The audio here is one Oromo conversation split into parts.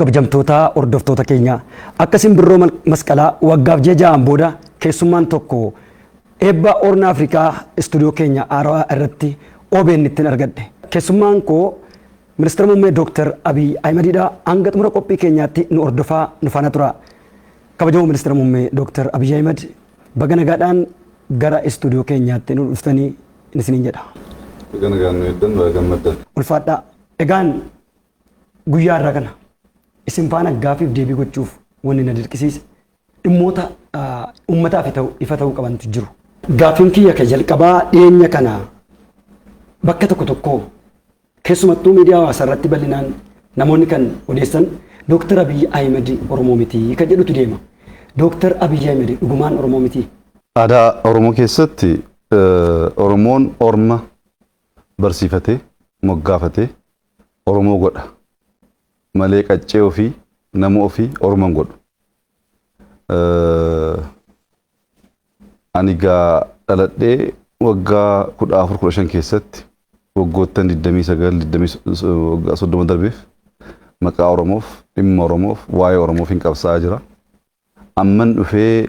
Kabajamtoota hordoftoota keenya akkasiin birroo masqalaa waggaaf jejaan booda keessummaan tokko eebba Orna Afrikaa istuudiyoo keenya Arawaa irratti OBN ittiin argadhe. Keessummaan koo Ministeera Muummee Dr. Abiy Ahmedidha. Hanga xumura qophii keenyaatti nu hordofaa nu faana tura. Kabajamoo Ministeera Muummee Dr. Abiy Ahmed baga nagaadhaan gara istuudiyoo keenyaatti nu dhuftanii isiniin jedha. Baga nagaan nu heddan baga gammaddan. Ulfaadhaa. Egaan guyyaa irraa kana isin faana gaafiif deebii gochuuf wanni na dirqisiise dhimmoota uummataaf ifa ta'uu qabantu jiru. Gaafiin kiyya kan jalqabaa dhiyeenya kana bakka tokko keessumattuu miidiyaa hawaasaa irratti bal'inaan namoonni kan odeessan Dr. Abiy Ahmed Oromoo miti kan jedhutu deema. Dr. Abiy Ahmed dhugumaan Oromoo miti. Aadaa Oromoo keessatti Oromoon orma barsiifatee moggaafatee Oromoo godha. Malee qaccee ofii nama ofii Oromoon godhu. Ani gaa dhaladhee waggaa 14-15 keessatti waggoottan 29-30 darbeef maqaa Oromoof dhimma Oromoof waa'ee Oromoof hin qabsaa'aa jira. Amman dhufee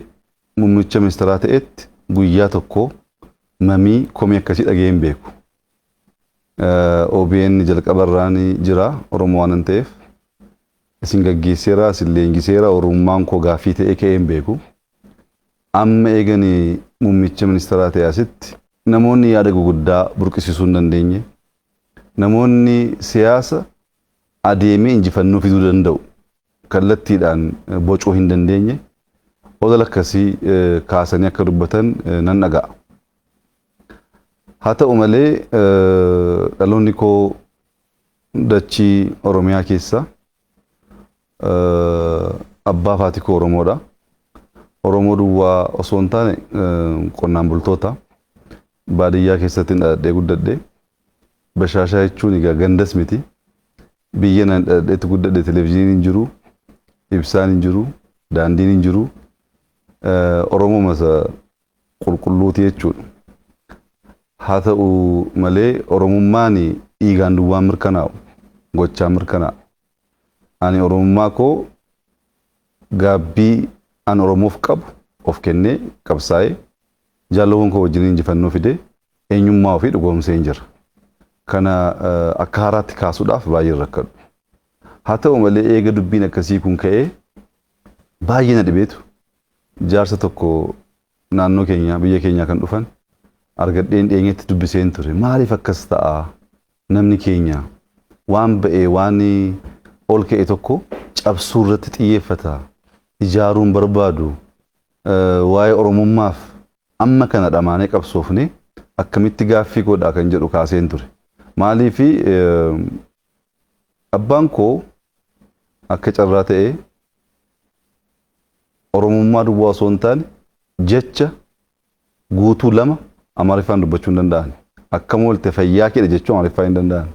muummicha ministeeraa ta'etti guyyaa tokko mamii komii akkasii dhaga'ee hin beeku. OBN jalqabarraan jira Oromoo waan ta'eef isin gaggeesseera isin leenjiseera Oromummaan koo gaaffii ta'ee ka'ee hin beeku. Amma eeganii muummicha ministeeraa ta'e asitti namoonni yaada guguddaa burqisiisuu hin dandeenye namoonni siyaasa adeemee injifannoo fiduu danda'u kallattiidhaan bocuu hin dandeenye odol akkasii kaasanii akka dubbatan nan dhaga'a. Haa ta'u malee dhaloonni koo dachii Oromiyaa keessa abbaa fi koo Oromoodha. Oromoo duwwaa osoo hin taane qonnaan bultoota baadiyyaa keessatti dhaladhee guddadhe. Bashaashaa jechuun egaa gandas miti. Biyya nan dhaladheetti guddadhe televezyiiniin hin jiru, ibsaan hin jiru, daandiin hin jiru. Oromoo masa qulqulluuti jechuudha. Haa ta'u malee Oromummaan dhiigaan duwwaan mirkanaa'u, gochaan mirkanaa'u. Ani Oromummaa koo gaabbii an Oromoof qabu of kennee qabsaa'ee jaalawwan koo wajjin injifannoo fidee eenyummaa ofii dhugoomsee hin jira. Kana akka haaraatti kaasuudhaaf baay'ee rakkadhu. Haa ta'u malee eega dubbiin akkasii kun ka'ee baay'ee na dhibeetu jaarsa tokko naannoo keenya biyya keenyaa kan dhufan argadheen dhiyeenyatti dubbiseen ture. Maaliif akkas ta'a namni keenya waan ba'ee waan ol ka'e tokko cabsuu irratti xiyyeeffata. Ijaaruun barbaadu waa'ee Oromummaaf amma kana dhamaanee qabsoofne akkamitti gaaffii godhaa kan jedhu kaaseen ture. Maaliif abbaan koo akka carraa ta'ee Oromummaa duwwaa osoo hin taane jecha guutuu lama Amaariffaan dubbachuu hin danda'an. Akkam oolte fayyaa keedha jechuu Amaariffaa hin danda'an.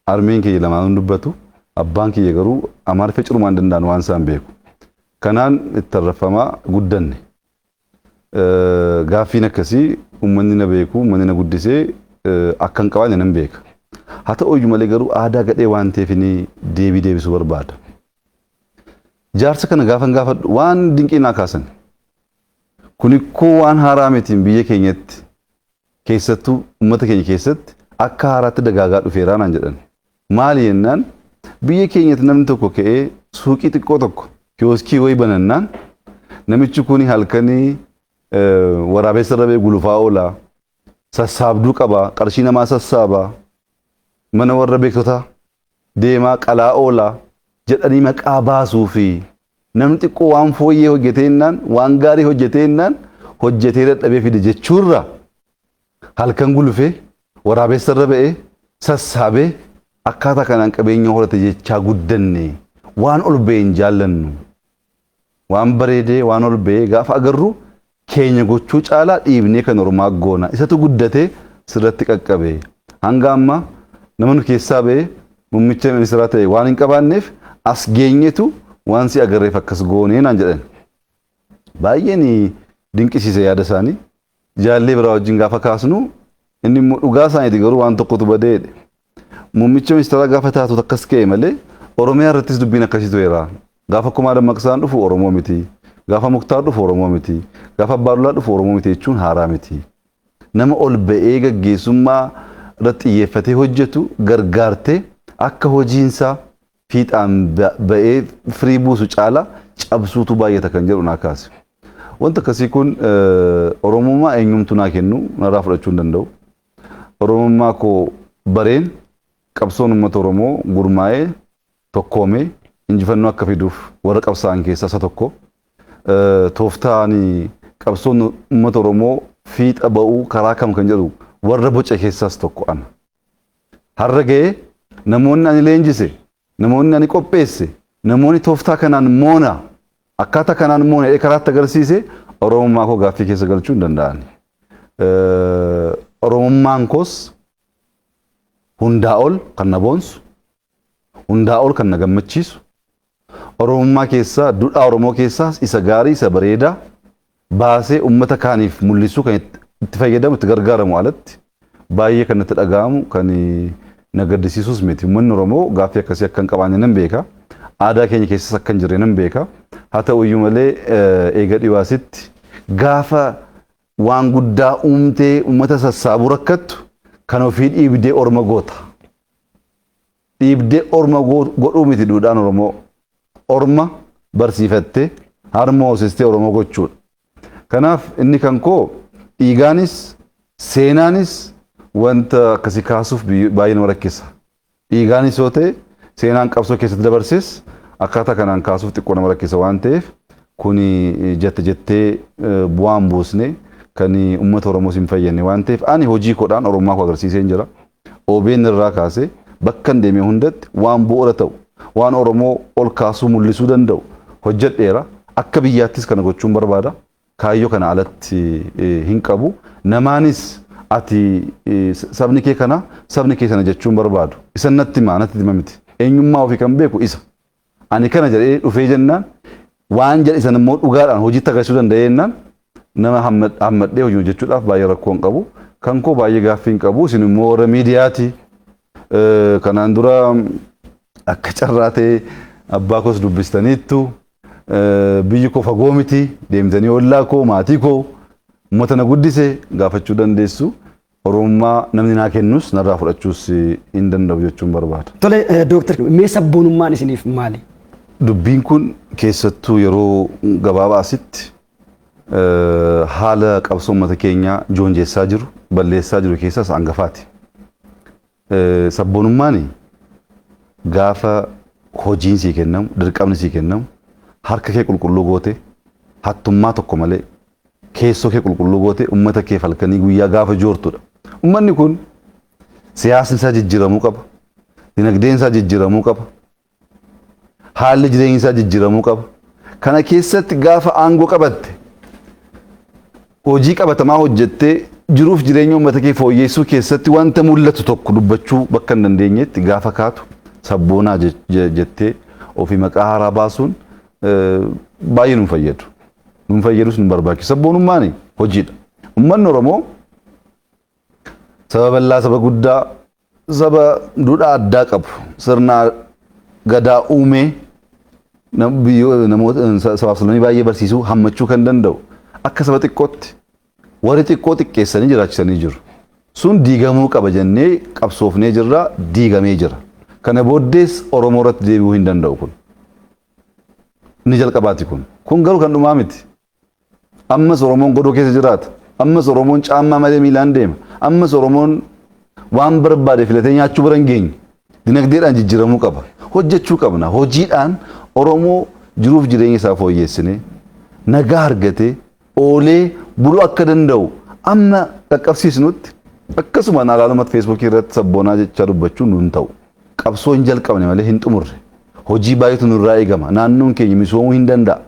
Armeen kiyya lamaan dubbatu. Abbaan kiyya garuu Amaariffa cirumaa hin danda'an waan isaan beeku. Kanaan itti arrafamaa guddanne. Gaaffiin akkasii uummanni na beeku, uummanni na guddisee akka hin qabaanne nan beeka. Haa ta'u iyyuu malee garuu aadaa gadhee waan ta'eef deebii deebisuu barbaada. Jaarsa kana gaafadhu waan dinqii naa kaasan. Kuni koo waan haaraa mitiin biyya keenyatti keessattuu uummata keenya keessatti akka haaraatti dagaagaa dhufeeraa naan jedhan. Maali jennaan biyya keenyatti namni tokko ka'ee suuqii xiqqoo tokko kiyooskii wayii banannaan namichi kun halkanii waraabessa irra gulufaa oola sassaabduu qaba qarshii namaa sassaaba mana warra beektotaa deemaa qalaa oola jedhanii maqaa baasuu fi namni xiqqoo waan fooyyee hojjeteennaan waan gaarii hojjeteennaan hojjetee dadhabee fide jechuurra halkan gulufee waraabessa irra ba'ee sassaabee akkaataa kanaan qabeenya horate jechaa guddanne waan ol ba'e hin jaallannu waan bareedee waan ol ba'e gaafa agarru keenya gochuu caalaa dhiibnee kan Oromaa goona isatu guddatee sirratti qaqqabe hanga amma nama nu keessaa ba'e muummicha ministeeraa ta'e waan hin qabaanneef as geenyetu waan si agarreef akkas goonee naan jedhan. Baay'een dinqisiise yaada isaanii jaallee biraa wajjin gaafa kaasnu inni immoo dhugaa isaaniiti garuu waan tokkotu badeedhe. muummicha ministeeraa gaafa taatu akkas ka'e malee Oromiyaa irrattis dubbiin akkasiitu jira. Gaafa kumaa dammaqsaan dhufu Oromoo miti. Gaafa Muktaar dhufu Oromoo miti. Gaafa Abbaadullaa dhufu Oromoo miti jechuun haaraa miti. Nama ol ba'ee gaggeessummaa irratti xiyyeeffatee hojjetu gargaartee akka hojiinsaa fiixaan ba'ee firii buusu caala cabsuutu baay'ata kan jedhu naa kaase. Wanta akkasii kun Oromummaa eenyumtu naa kennu narraa fudhachuu hin danda'u. Oromummaa koo bareen qabsoon uummata Oromoo gurmaa'ee tokkoomee injifannoo akka fiduuf warra qabsaa'an keessaa isa tokko. Tooftaan qabsoon uummata Oromoo fiixa ba'uu karaa kam kan jedhu warra boca keessaas tokko ana. Har'a ga'ee namoonni ani leenjise, namoonni ani qopheesse, namoonni tooftaa kanaan moona akkaataa kanaan moona jedhee karaatti agarsiise Oromummaa koo gaaffii keessa galchuu hin danda'an. Oromummaan koos hundaa ol kan na boonsu, hundaa ol kan na gammachiisu, Oromummaa keessaa duudhaa Oromoo keessaas isa gaarii isa bareedaa baasee uummata kaaniif mul'isuu kan itti fayyadamu itti gargaaramu alatti baay'ee kan natti dhaga'amu kan na gaddisiisus miti. Uummanni Oromoo gaaffii akkasii akka hin qabaanne nan beeka. Aadaa keenya keessas akka hin jirre nan beeka. Haa ta'u iyyuu malee eega dhiwaasitti gaafa waan guddaa uumtee uummata sassaabuu rakkattu kan ofii dhiibdee orma goota. Dhiibdee orma godhuu miti duudhaan Oromoo. Orma barsiifattee harma hoosistee Oromoo gochuudha. Kanaaf inni kan koo dhiigaanis seenaanis wanta akkasii kaasuuf baay'ee nama rakkisa. Dhiigaanis yoo ta'e seenaan qabsoo keessatti dabarses akkaataa kanaan kaasuuf xiqqoo nama rakkisa waan ta'eef kuni jettee bu'aan buusne kan uummata Oromoos hin fayyadne waan ta'eef ani hojii koodhaan Oromummaa koo agarsiisee jira. OBN irraa kaasee bakka hin deemee hundatti waan bu'uura ta'u waan Oromoo ol kaasuu mul'isuu danda'u hojjedheera. Akka biyyaattis kana gochuun barbaada. Kaayyoo kana alatti hin qabu. Namaanis ati sabni kee kana sabni kee sana jechuun barbaadu. Isa natti hima miti. Eenyummaa ofii kan beeku isa. Ani kana jedhee dhufee jennaan waan jedhe sana immoo dhugaadhaan hojiitti agarsiisuu danda'ee jennaan nama hammadhee hojii hojjechuudhaaf baay'ee rakkoo hin qabu. Kan koo baay'ee gaaffii hin qabu. Isin immoo warra miidiyaati. Kanaan dura akka carraa ta'e abbaa koos dubbistaniittu biyyi koo fagoo miti deemtanii ollaa koo maatii koo uummata na guddise gaafachuu dandeessu. Oromummaa namni naa kennus narraa fudhachuus hin danda'u jechuun barbaada. Tole Dooktar, mee sabboonummaan isiniif maali? Dubbiin kun keessattuu yeroo gabaabaa asitti haala qabsoo uummata keenyaa joonjessaa jiru, balleessaa jiru keessaas hangafaati. Sabboonummaan gaafa hojiin sii kennamu, dirqamni sii kennamu, harka kee qulqulluu goote, hattummaa tokko malee keessoo kee qulqulluu goote uummata kee falkanii guyyaa gaafa joortudha. Uummanni kun siyaasni isaa jijjiiramuu qaba. Dinagdeen isaa jijjiiramuu qaba. Haalli jireenya isaa jijjiiramuu qaba. Kana keessatti gaafa aangoo qabatte hojii qabatamaa hojjettee jiruuf jireenya uummata kee fooyyessuu keessatti wanta mul'atu tokko dubbachuu bakka hin dandeenyetti gaafa kaatu sabboonaa jettee ofii maqaa haaraa baasuun baay'ee nu fayyadu. Nu fayyadus nu barbaachisa. Sabboonummaan hojiidha. Uummanni Oromoo saba bal'aa, saba guddaa, saba duudhaa addaa qabu, sirna gadaa uumee namoota sabaaf sablammii baay'ee barsiisuu hammachuu kan danda'u akka saba xiqqootti warri xiqqoo xiqqeessanii jiraachisanii jiru. Sun diigamuu qaba jennee qabsoofnee jirra, diigamee jira. Kana booddees Oromoo irratti deebi'uu hin danda'u kun. Inni jalqabaati kun. Kun garuu kan dhumaa miti. Ammas Oromoon godoo keessa jiraata. Ammas Oromoon caammaa malee miilaan deema. Ammas Oromoon waan barbaade filatee nyaachuu bira hin geenye. Dinagdeedhaan jijjiiramuu qaba. Hojjechuu qabna. Hojiidhaan Oromoo jiruuf jireenya isaa fooyyessinee nagaa argatee oolee buluu akka danda'u amma qaqqabsiisnutti akkasuma alaalumatti feesbuukii irratti sabboonaa jechaa dubbachuun nuun ta'u. Qabsoo hin jalqabne malee hin xumurre. Hojii baay'eetu nurraa eegama. Naannoon keenya misoomuu hin danda'a.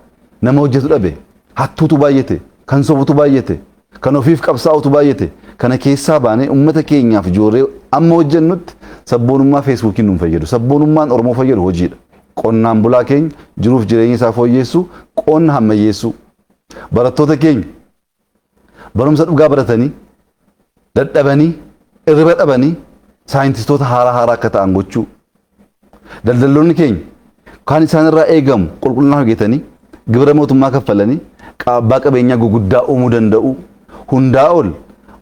Nama hojjetu dhabe. Hattuutu baay'ate. Kan sobutu baay'ate. Kan ofiif qabsaa'utu baay'ate. Kana keessaa baanee uummata keenyaaf ijoollee amma hojjennutti sabboonummaa feesbuukiin nuun fayyadu. Sabboonummaan Oromoo fayyadu hojiidha. Qonnaan bulaa keenya jiruuf jireenya isaa fooyyessu, qonna hammayyeessu. Barattoota keenya barumsa dhugaa baratanii, dadhabanii, irriba dhabanii saayintistoota haaraa akka ta'an gochuu. Daldaltoonni keenya kan isaan irraa eegamu qulqullina hojjetanii gibira mootummaa kaffalanii abbaa qabeenyaa guguddaa uumuu danda'u. Hundaa ol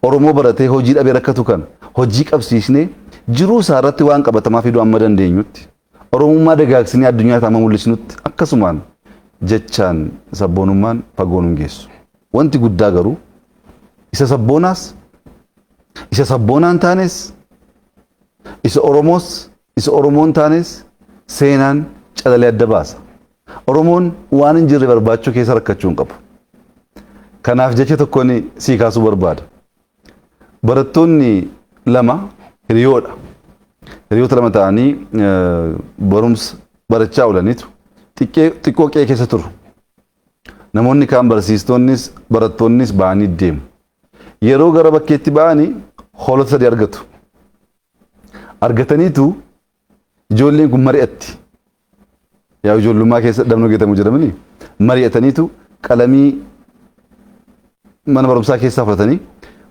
Oromoo baratee hojii dhabee rakkatu kan hojii qabsiisnee jiruu isaa irratti waan qabatamaa fiduu amma dandeenyutti. Oromummaa dagaagsinee addunyaatti amma mul'isnutti akkasumaan jechaan sabboonummaan fagoon hin geessu. Wanti guddaa garuu isa sabboonaas isa sabboonaan taanes isa Oromoos isa Oromoon taanes seenaan calalee adda baasa. Oromoon waan hin jirre barbaachuu keessa rakkachuu hin qabu. Kanaaf jecha tokkoon sii kaasuu barbaada. Barattoonni lama hiriyoodha. Hiriyoota lama ta'anii barumsa barachaa oolaniitu xiqqoo qe'ee keessa turu. Namoonni kaan barsiistonnis barattoonnis ba'anii deemu. Yeroo gara bakkeetti ba'anii hoolota sadii argatu. Argataniitu ijoolleen kun mari'atti. Yaa ijoollummaa keessa dhabnoo geetamu jedhamanii mari'ataniitu qalamii mana barumsaa keessaa fudhatanii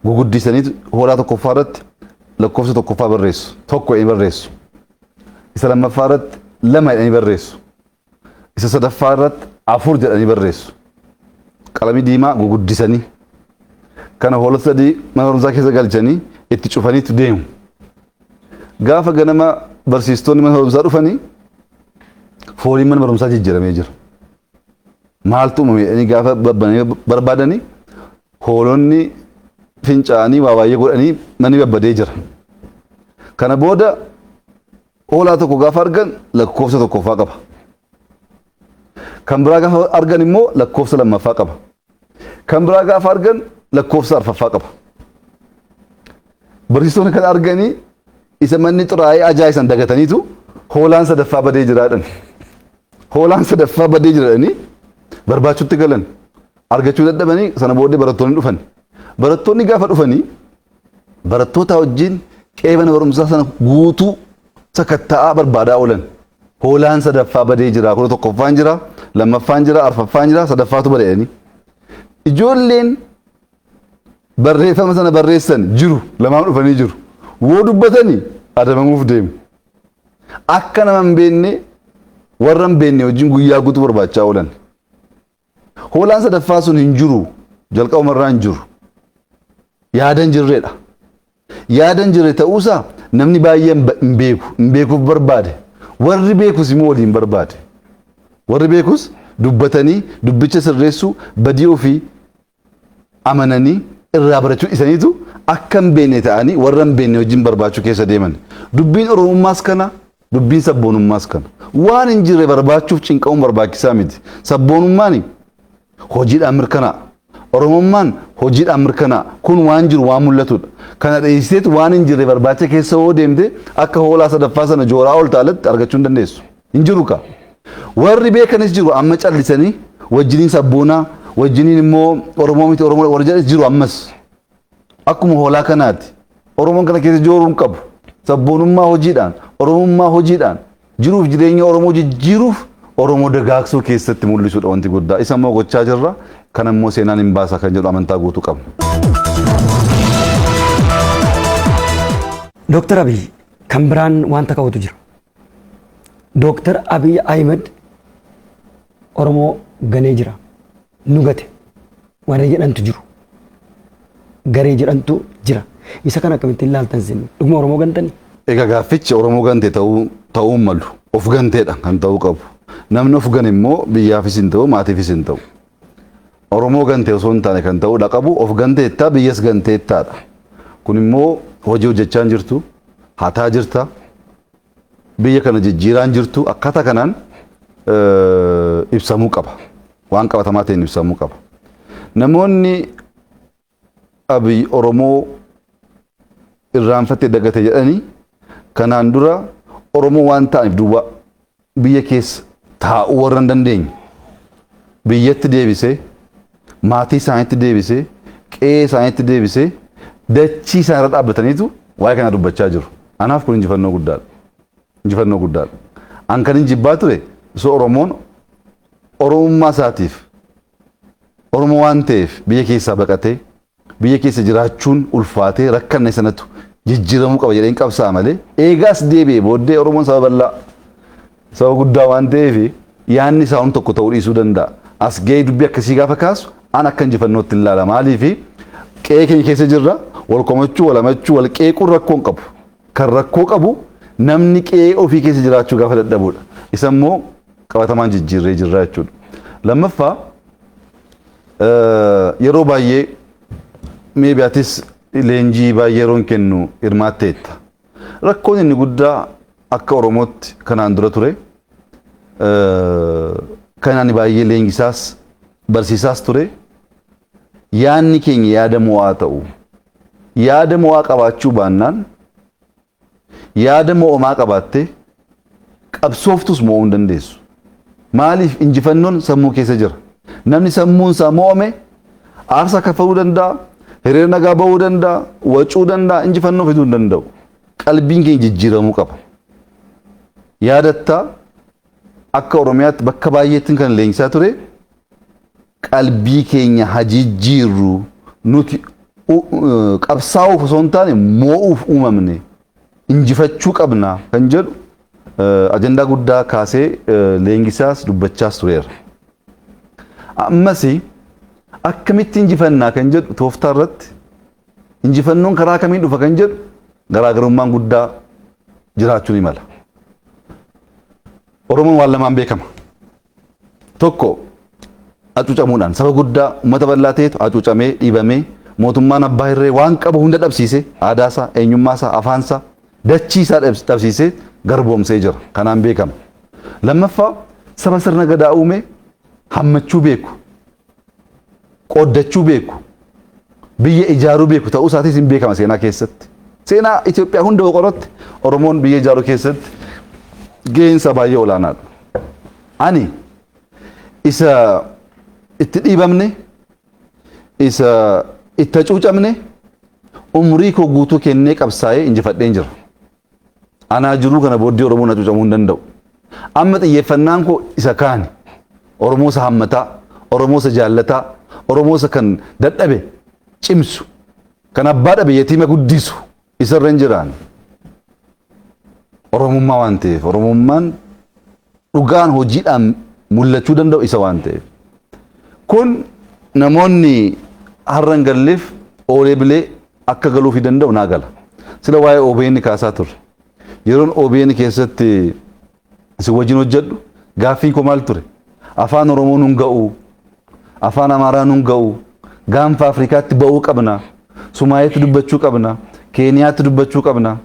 guguddisaniitu hoolaa tokkoffaa irratti lakkoofsa tokkoffaa barreessu. Tokko jedhanii barreessu. Isa lammaffaa irratti lama jedhanii barreessu. Isa sadaffaa irratti afur jedhanii barreessu. Qalamii diimaa guguddisanii kana hoolota sadii mana barumsaa keessa galchanii itti cufaniitu deemu. Gaafa ganama barsiistonni mana barumsaa dhufanii fooliin mana barumsaa jijjiiramee jira. Maaltu uumame jedhanii gaafa barbaadanii hoolonni fincaanii waa baay'ee godhanii manni babbadee jira. Kana booda hoolaa tokko gaafa argan lakkoofsa tokkoffaa qaba. Kan biraa gaafa argan immoo lakkoofsa lammaffaa qaba. Kan biraa gaafa argan lakkoofsa arfaffaa qaba. Barsiistonni kan arganii isa manni xuraa'ee ajaa'isan dagataniitu hoolaan sadaffaa badee jiraadhan. Hoolaan sadaffaa badee jiraadhanii barbaachuutti galan. Argachuu dadhabanii sana booddee barattoonni dhufan. Barattoonni gaafa dhufanii barattoota wajjin qe'ee mana barumsaa sana guutuu sakatta'aa barbaadaa oolan. Hoolaan sadaffaa badee jira, kudha tokkoffaan jira, lammaffaan jira, arfaffaan jira, sadaffaatu badeedhanii. Ijoolleen barreeffama sana barreessan jiru, lamaan dhufanii jiru. Woo dubbatanii adabamuuf deemu. Akka nama hin beekne warra hin beekne wajjin guyyaa guutuu barbaachaa oolan. Hoolaan sadaffaa sun hin jiru, jalqabumarraa hin jiru. Yaadan jirreedha. Yaadan jirre ta'uusaa namni baay'een hin beeku, hin beekuuf barbaade. Warri beekus immoo waliin barbaade. Warri beekus dubbatanii dubbicha sirreessuu badii ofii amananii irraa barachuu isaniitu akka hin beekne ta'anii warra hin beekne wajjin barbaachuu keessa deeman. Dubbiin Oromummaas kana, dubbiin sabboonummaas kana. Waan hin jirre barbaachuuf cinqamuun barbaachisaa miti. Sabboonummaan hojiidhaan mirkanaa'a. Oromummaan hojiidhaan mirkanaa'a. Kun waan jiru waan mul'atudha. Kana dhiyeessiteetu waan hin jirre barbaacha keessa hoo deemte akka hoolaa sadaffaa sana jooraa ol taalatti argachuu hin dandeessu. Hin jiru ka. Warri beekanis jiru amma callisanii wajjiniin sabboonaa wajjiniin immoo Oromoo miti Oromoo warra jedhanis jiru ammas. Akkuma hoolaa kanaati. Oromoon kana keessa jooruu hin qabu. Sabboonummaa hojiidhaan, Oromummaa hojiidhaan jiruuf jireenya Oromoo jijjiiruuf Oromoo dagaagsuu keessatti mul'isuudha wanti guddaa. Isa immoo gochaa jirra. Kana immoo seenaan hin baasa kan jedhu amantaa guutuu qabna. Dooktar Abiy kan biraan wanta ka'utu jira. Dooktar Abiy Ahmed Oromoo ganee jira. Nu gate. Warra jedhantu jiru. Garee jedhantu jira. Isa kana akkamitti ilaaltan isin? Dhuguma Oromoo gantani? Egaa gaaffichi Oromoo gante ta'uu malu. Of ganteedha kan ta'uu qabu. Namni of gane immoo biyyaafis hin ta'u maatiifis hin ta'u. Oromoo gante osoo hin taane kan ta'uudha qabu of ganteettaa biyyas ganteettaadha. Kun immoo hojii hojjechaa jirtu, hataa jirta, biyya kana jijjiiraan jirtu akkaataa kanaan ibsamuu qaba. Waan qabatamaa ta'een ibsamuu qaba. Namoonni Abiy Oromoo irraanfattee dagate jedhanii kanaan dura Oromoo waan ta'aniif duwwaa biyya keessa taa'uu warra hin dandeenye biyyatti deebisee maatii isaaniitti deebisee qe'ee isaaniitti deebisee dachii isaan irra dhaabbataniitu waa'ee kana dubbachaa jiru. Anaaf kun injifannoo guddaadha. Injifannoo guddaadha. An kan injibbaa ture osoo Oromoon Oromummaa isaatiif Oromoo waan ta'eef biyya keessaa baqatee biyya keessa jiraachuun ulfaatee rakkanne sanatu jijjiiramuu qaba jedheen qabsaa malee eegaas deebi'ee booddee Oromoon saba bal'aa saba guddaa waan ta'eef yaanni isaa tokko ta'uu dhiisuu danda'a. As ga'ee dubbii akkasii gaafa kaasu an akka injifannootti ilaala maaliif qe'ee keenya keessa jirra wal komachuu wal hamachuu wal qeequun rakkoo hin qabu. Kan rakkoo qabu namni qe'ee ofii keessa jiraachuu gaafa dadhabudha. Isa immoo qabatamaan jijjiirree jirra jechuudha. Lammaffaa yeroo baay'ee meebiyaatis leenjii baay'ee yeroon kennu hirmaatteetta. Rakkoon inni guddaa akka Oromootti kanaan dura ture kanaan baay'ee leenjisaas barsiisaas ture yaanni keenya yaada mo'aa ta'u yaada mo'aa qabaachuu baannaan yaada mo'amaa qabaatte qabsooftus mo'uu hin dandeessu. Maaliif injifannoon sammuu keessa jira. Namni sammuun isaa mo'ame aarsaa kaffaluu danda'a, hiriira nagaa ba'uu danda'a, wacuu danda'a, injifannoo fiduu hin danda'u. Qalbiin keenya jijjiiramuu qaba. Yaadattaa akka Oromiyaatti bakka baay'eetti kan leenjisaa ture qalbii keenya hajijjiirru nuti qabsaa'uuf osoo hin taane mo'uuf uumamne injifachuu qabna kan jedhu ajandaa guddaa kaasee leenjisaas dubbachaas tureera. Ammas akkamitti injifannaa kan jedhu tooftaa irratti injifannoon karaa kamiin dhufa kan jedhu garaagarummaan guddaa jiraachuu ni mala. Oromoon waan lamaan beekama. Tokko hacuucamuudhaan saba guddaa uummata bal'aa ta'etu hacuucamee dhiibamee mootummaan abbaa irree waan qabu hunda dhabsiisee aadaasaa, eenyummaasaa, afaansaa, dachiisaa dhabsiisee garboomsee jira. Kanaan beekama. Lammaffaa saba sirna gadaa uume hammachuu beeku, qooddachuu beeku, biyya ijaaruu beeku ta'uu isaatis hin beekama seenaa keessatti. Seenaa Itoophiyaa hunda qoratti Oromoon biyya ijaaruu keessatti gaheen isaa baay'ee olaanaadha. Ani isa itti dhiibamne, isa itti hacuucamne umrii koo guutuu kennee qabsaa'ee injifadheen jira. Anaa jiruu kana booddee Oromoon hacuucamuu hin danda'u. Amma xiyyeeffannaan koo isa kaani. Oromoo isa hammataa, Oromoo isa jaallataa, Oromoo isa kan dadhabe cimsu, kan abbaa dhabe yatiima guddisu isarra hin jiraan. Oromummaa waan ta'eef Oromummaan dhugaan hojiidhaan mul'achuu danda'u isa waan ta'eef. Kun namoonni har'a hin galleef oolee bilee akka galuuf danda'u naa gala. Sila waa'ee OBN kaasaa ture. Yeroon OBN keessatti si wajjin hojjedhu gaaffiin koo maal ture? Afaan Oromoo nun ga'u, afaan Amaaraa nun ga'u, gaanfa Afrikaatti ba'uu qabna, Sumaayeetti dubbachuu qabna, Keeniyaatti dubbachuu qabna,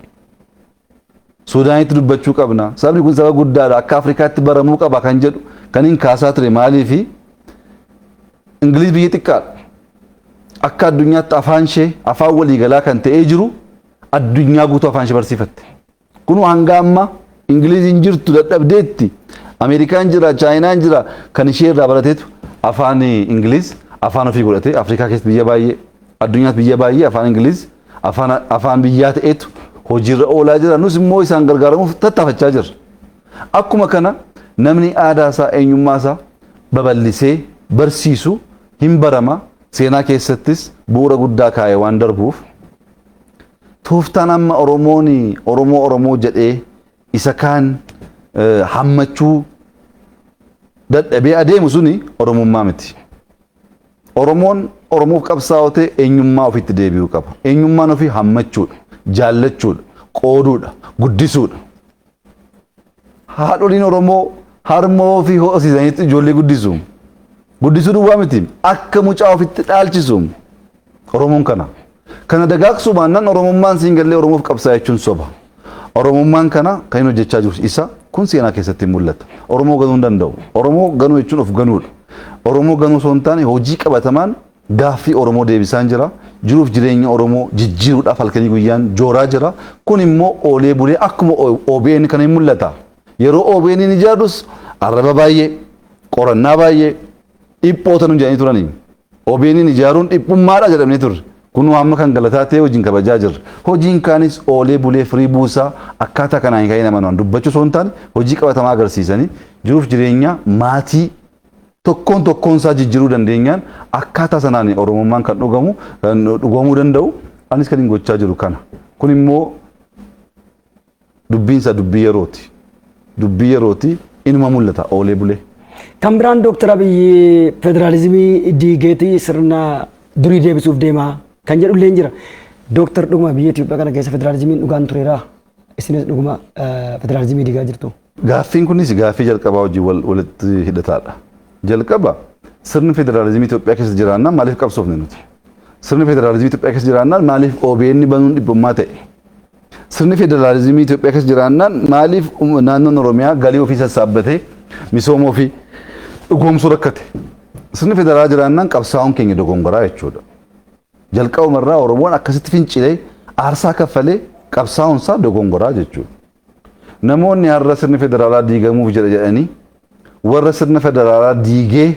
Suudaanitti dubbachuu qabna. Sabni kun saba guddaadha akka Afrikaatti baramuu qaba kan jedhu kan hin kaasaa ture maaliifi Ingiliz biyya xiqqaadha. Akka addunyaatti afaan ishee afaan waliigalaa kan ta'ee jiru addunyaa guutuu afaan ishee barsiifatte. Kun hanga amma Ingiliziin jirtu dadhabdeetti. Amerikaan jira, Chaayinaan jira kan ishee irraa barateetu afaan Ingiliz afaan ofii godhatee Afrikaa keessatti biyya baay'ee addunyaatti biyya baay'ee afaan Ingiliz afaan biyyaa ta'eetu hojiirra oolaa jira. Nus immoo isaan gargaaramuuf tattaafachaa jirra. Akkuma kana namni aadaa isaa eenyummaa isaa babal'isee barsiisu hin barama. Seenaa keessattis bu'uura guddaa kaa'ee waan darbuuf tooftaan amma Oromoo jedhee isa kaan hammachuu dadhabee adeemu suni Oromummaa miti. Oromoon Oromoof qabsaa'otee eenyummaa ofitti deebi'uu qaba. Eenyummaan ofii hammachuudha, jaallachuudha, qooduudha, guddisuudha. Haadholiin Oromoo harmoo ofii ho'isiisanitti ijoollee guddisu. Guddisuu duwwaa miti akka mucaa ofitti dhaalchisu Oromoon kana. Kana dagaagsuu baannaan Oromummaan siin gallee Oromoof qabsaa jechuun soba. Oromummaan kana kan hin hojjechaa jiru isa kun seenaa keessatti mul'ata. Oromoo ganuu hin danda'u. Oromoo ganuu jechuun of ganuudha. Oromoo ganuu osoo hin taane hojii qabatamaan gaaffii Oromoo deebisaan jira. Jiruuf jireenya Oromoo jijjiiruudhaaf halkanii guyyaan jooraa jira. Kun immoo oolee bulee akkuma OBN kana hin mul'ata. Yeroo OBN ijaarus arraba baay'ee, qorannaa baay'ee, dhiphoota nu jedhanii turanii. OBN ijaaruun dhiphummaadha jedhamee ture. Kun amma kan galataa ta'e hojiin kabajaa jirra. Hojiin kaanis oolee bulee firii buusaa akkaataa kanaan ka'ee nama dubbachuu osoo hin taane hojii qabatamaa agarsiisanii jiruuf jireenya maatii tokkoon isaa jijjiiruu dandeenyaan akkaataa sanaan Oromummaan kan dhugamuu danda'u anis kan hin gochaa jiru kana. Kun immoo dubbiinsa dubbii yerooti. Dubbii yerooti inuma mul'ata oolee bulee. Kan biraan Dooktar Abiyyi federaalizimii diigeetii sirna durii deebisuuf deemaa kan jedhu illee jira. Dooktar dhuguma biyya Itoophiyaa kana keessa federaalizimiin dhugaan tureeraa? Isinis dhuguma federaalizimii diigaa jirtu? Gaaffiin kunis gaaffii jalqabaa wajjin walitti hidhataadha. Jalqaba sirni federaalizimii Itoophiyaa keessa jiraannaan maaliif qabsoofne nuti? Sirni federaalizimii Itoophiyaa keessa jiraannaan maaliif OBN banuun dhibbummaa ta'e? Sirni federaalizimii Itoophiyaa keessa jiraannaan maaliif naannoon Oromiyaa galii ofii sassaabbatee misooma ofii dhugoomsuu rakkate? Sirni federaalaa jiraannaan qabsaa'uun keenya dogongoraa jechuudha. Jalqabumarraa Oromoon akkasitti fincilee aarsaa kaffalee qabsaa'uunsaa dogongoraa jechuudha. Namoonni har'a sirni federaalaa diigamuuf jedhanii warra sirna federaalaa diigee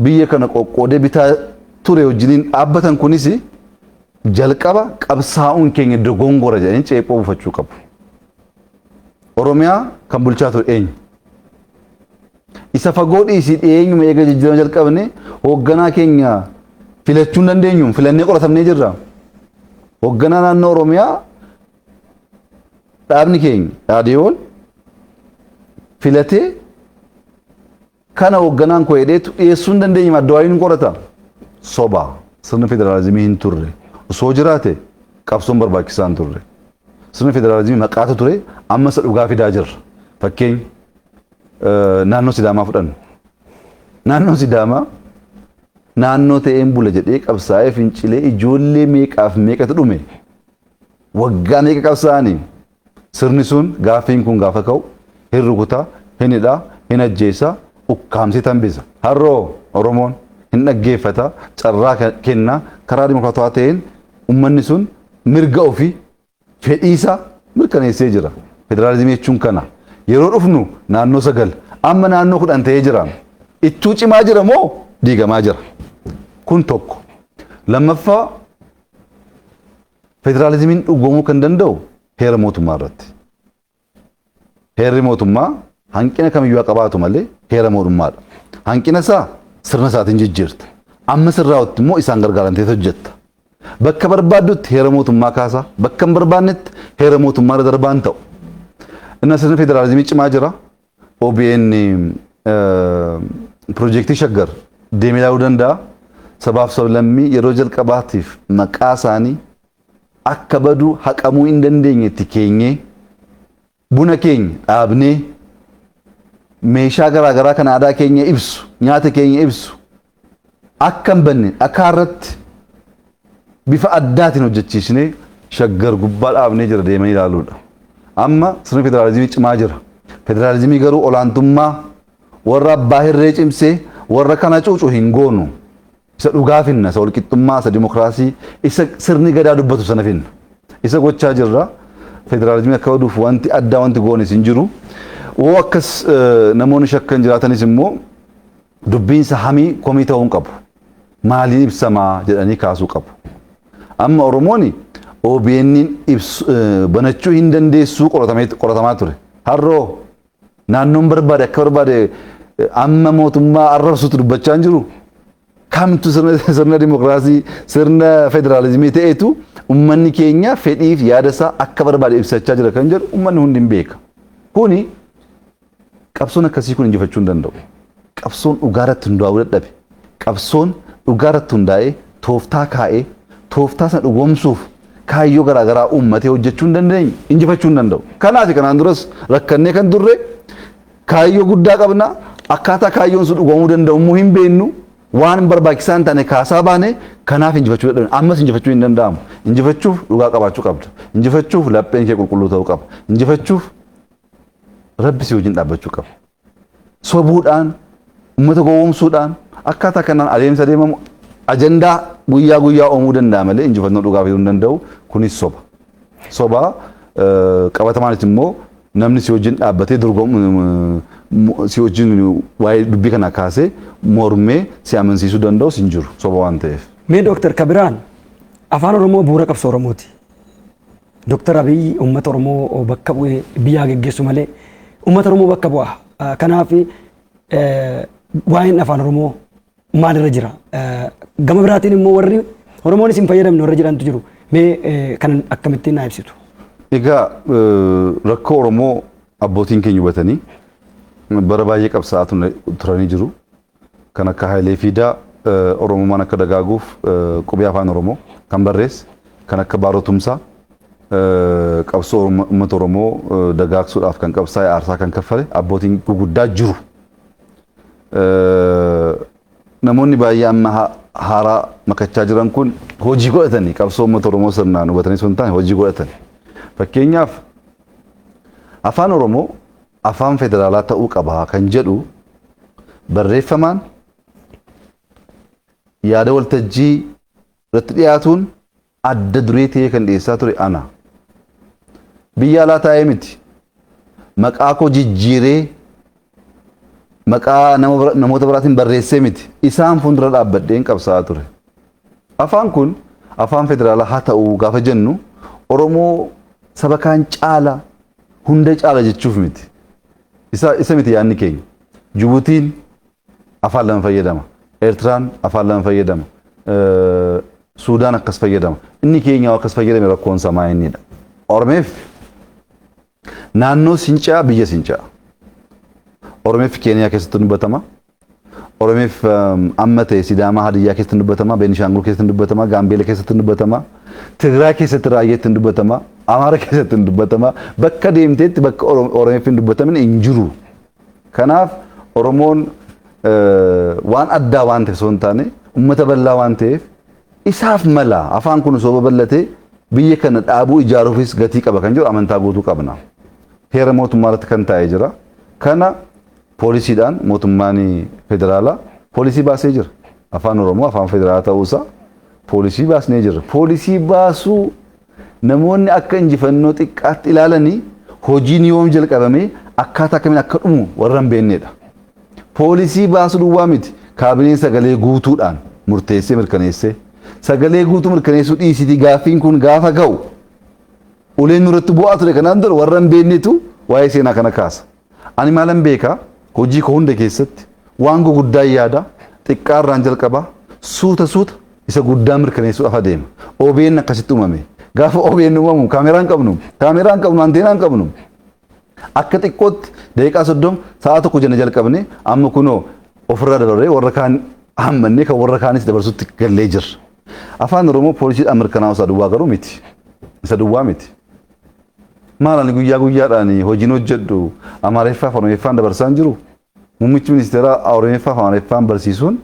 biyya kana qoqqoodee bitaa ture wajjiniin dhaabbatan kunis jalqaba qabsaa'uun keenya dogongora jedhanii ceephoo buufachuu qabu. Oromiyaa kan bulchaa ture eenyu? Isa fagoo dhiisii dhiyeenyuma eega jijjiirama jalqabne hoogganaa keenya filachuu hin dandeenyu, filannee qoratamnee jirra. Hoogganaa naannoo Oromiyaa dhaabni keenya dhaadhiyoon filatee kana hoogganaan koo jedheetu dhiyeessuu hin dandeenye maddawaayii hin qorata. Soba sirni federaalizimii hin turre. Osoo jiraate qabsoon barbaachisaa hin turre. Sirni federaalizimii maqaatu ture amma isa dhugaa fidaa jirra. Fakkeenya naannoo Sidaamaa fudhannu. Naannoo Sidaamaa naannoo ta'een bula jedhee qabsaa'ee fincilee ijoollee meeqaaf meeqatu dhume. Waggaa meeqa qabsaa'anii. Sirni sun gaaffiin kun gaafa ka'u hin rukutaa, hin hidhaa, hin ajjeesaa, ukkaamsee tambisa. Har'oo Oromoon hin dhaggeeffata, carraa kennaa karaa dimokiraatawaa ta'een uummanni sun mirga ofii fedhiisaa mirkaneessee jira. Federaalizimii jechuun kana. Yeroo dhufnu naannoo 9 amma naannoo 10 ta'ee jira. Ittuu cimaa jira moo diigamaa jira? Kun tokko. Lammaffaa federaalizimiin dhugoomuu kan danda'u heera mootummaa irratti. Heerri mootummaa hanqina kamiyyuu qabaatu malee heera mootummaadha. Hanqina isaa sirna isaatiin jijjiirta. Amma sirraa'utti immoo isaan gargaaramtee hojjetta. Bakka barbaaddutti heera mootummaa kaasa, bakka hin barbaannetti heera mootummaa irra darbaan ta'u. Inna sirni federaalizimii cimaa jira. OBN piroojeektii shaggar deemee ilaaluu danda'a. Sabaaf sablammii yeroo jalqabaatiif maqaa isaanii akka baduu haqamuu hin dandeenyetti keenyee buna keenya dhaabnee meeshaa garaagaraa kan aadaa keenya ibsu nyaata keenya ibsu akka hin banne akka irratti bifa addaatiin hojjechiisnee shaggar gubbaa dhaabnee jira deemanii ilaaluudha. Amma sirni federaalizimii cimaa jira. Federaalizimii garuu olaantummaa warra abbaa hirree cimsee warra kana cuucu hin goonu. Isa dhugaa finna, isa walqixxummaa, isa dimokiraasii, isa sirni gadaa dubbatu sana finna. Isa gochaa jirra. Federaalizimii akka waduuf wanti addaa wanti goonis hin jiru. Woo akkas namoonni shakkan jiraatanis immoo dubbiinsa hamii komii ta'uu hin qabu. Maaliin ibsamaa jedhanii kaasuu qabu. Amma Oromooni OBN banachuu hin dandeessuu qoratamaa ture. Har'oo naannoon barbaade akka barbaade amma mootummaa arrabsutu dubbachaa hin jiru. Kamtu sirna dimokiraasii sirna federaalizimii ta'etu uummanni keenya fedhiif yaada isaa akka barbaade ibsachaa jira kan jedhu uummanni hundi hin beeka. Kuni qabsoon akkasii kun injifachuu hin danda'u. Qabsoon dhugaarratti hundaa'uu dadhabe. Qabsoon dhugaarratti hundaa'ee tooftaa kaa'ee tooftaa sana dhugoomsuuf kaayyoo garaagaraa uummatee hojjechuu hin dandeenye injifachuu hin danda'u. Kanaaf kanaan duras rakkannee kan turre kaayyoo guddaa qabna akkaataa kaayyoon sun dhugoomuu danda'u immoo hin beeknu. Waan barbaachisaa hin taane kaasaa baane kanaaf injifachuu dadhabne. Ammas injifachuu hin danda'amu. Injifachuuf dhugaa qabaachuu qabda. Injifachuuf lapheen kee qulqulluu ta'uu qaba. Injifachuuf rabbi si wajjin dhaabbachuu qaba. Sobuudhaan, uummata gowwoomsuudhaan akkaataa kanaan adeemsa deemamu ajandaa guyyaa guyyaa oomuu danda'a malee injifannoo dhugaa fiduu hin danda'u. Kunis soba. Soba qabatamaanis immoo namni si wajjin dhaabbatee si wajjin waa'ee dubbii kana kaasee mormee si amansiisuu danda'us hin jiru soba waan ta'eef. Mee Dooktar Kabiraan afaan Oromoo bu'uura qabsoo Oromooti. Dooktar Abiyyi uummata Oromoo bakka bu'ee biyyaa geggeessu malee uummata Oromoo bakka bu'a. Kanaaf waa'een afaan Oromoo maalirra jira? Gama biraatiin immoo warri Oromoonis hin fayyadamne warra jedhantu jiru. Mee kan akkamittiin na ibsitu? Egaa rakkoo Oromoo abbootiin keenya hubatanii bara baay'ee qabsaa'aa turanii jiru. Kan akka Haayilee Fiidaa Oromummaan akka dagaaguuf qubee afaan Oromoo kan barreesse, kan akka Mootummaa qabsoo uummata Oromoo dagaagsuudhaaf kan qabsaa'e aarsaa kan kaffale abbootiin guguddaa jiru. Namoonni baay'ee amma haaraa makachaa jiran kun hojii godhatanii qabsoo uummata Oromoo sirnaan hubatanii sun taane hojii godhatanii. Fakkeenyaaf afaan Oromoo afaan federaalaa ta'uu qaba kan jedhu barreeffamaan yaada waltajjii irratti dhiyaatuun adda duree ta'ee kan dhiyeessaa ture ana. Biyya alaa taa'ee miti. Maqaa koo jijjiiree maqaa namoota biraatiin barreessee miti. Isaan fuuldura dhaabbadheen qabsaa'aa ture. Afaan kun afaan federaalaa haa ta'uu gaafa jennu Oromoo saba kaan caala hunda caala jechuuf miti. Isa miti yaadni keenya. Jibuutiin afaan lama fayyadama. Eertiraan afaan lama fayyadama. Suudaan akkas fayyadama. Inni keenya akkas fayyadame rakkoon samaa innidha. Oromeef naannoo sincaa biyya sincaa. Oromeef Keeniyaa keessatti dubbatama. Oromeef amma ta'e Sidaamaa Hadiyyaa keessatti dubbatama. Beenishaangul keessatti dubbatama. Gaambeela keessatti dubbatama. Tigraay keessatti raayyeetti dubbatama. Amaara keessatti dubbatama. Bakka deemteetti bakka Oromeef hin dubbatamin hin jiru. Kanaaf Oromoon waan addaa waan ta'e osoo hin taane uummata bal'aa waan ta'eef isaaf mala afaan kun osoo babal'atee biyya kana dhaabuu ijaaruufis gatii qaba kan jedhu amantaa guutuu qabna. Heera mootummaa irratti kan taa'ee jira. Kana poolisiidhaan mootummaan federaalaa poolisii baasee jira. Afaan Oromoo afaan federaalaa ta'uusaa poolisii baasnee jira. Poolisii baasuu namoonni akka injifannoo xiqqaatti ilaalanii hojiin yoom jalqabamee akkaataa akkamiin akka dhumu warra hin beeknedha. Poolisii baasuu duwwaa miti kaabineen sagalee guutuudhaan murteessee mirkaneessee sagalee guutuu mirkaneessuu dhiisitii gaaffiin kun gaafa ga'u uleen nurratti bu'aa ture kanaan dura warra hin beeknetu waa'ee seenaa kana kaasa. Ani maalan beekaa hojii koo hunda keessatti waan guguddaa yaada xiqqaarraan jalqabaa suuta isa guddaa mirkaneessuudhaaf adeema. OBN akkasitti uumame. Gaafa OBN uumamu kaameraan qabnu anteenaan qabnu. Akka xiqqootti daqiiqaa 30 sa'a tokko jenna jalqabne amma kunoo ofirraa dabarree warra kaan hammannee kan warra kaanis dabarsutti gallee jirra. Afaan Oromoo poolisiidhaan mirkanaa'u isa duwwaa garuu miti. Isa duwwaa miti. Maalaan guyyaa guyyaadhaan hojiin hojjedhu Amaariffaa fi Oromeeffaan dabarsaan jiru. Muummichi ministeeraa Oromeeffaa fi Amaariffaan barsiisuun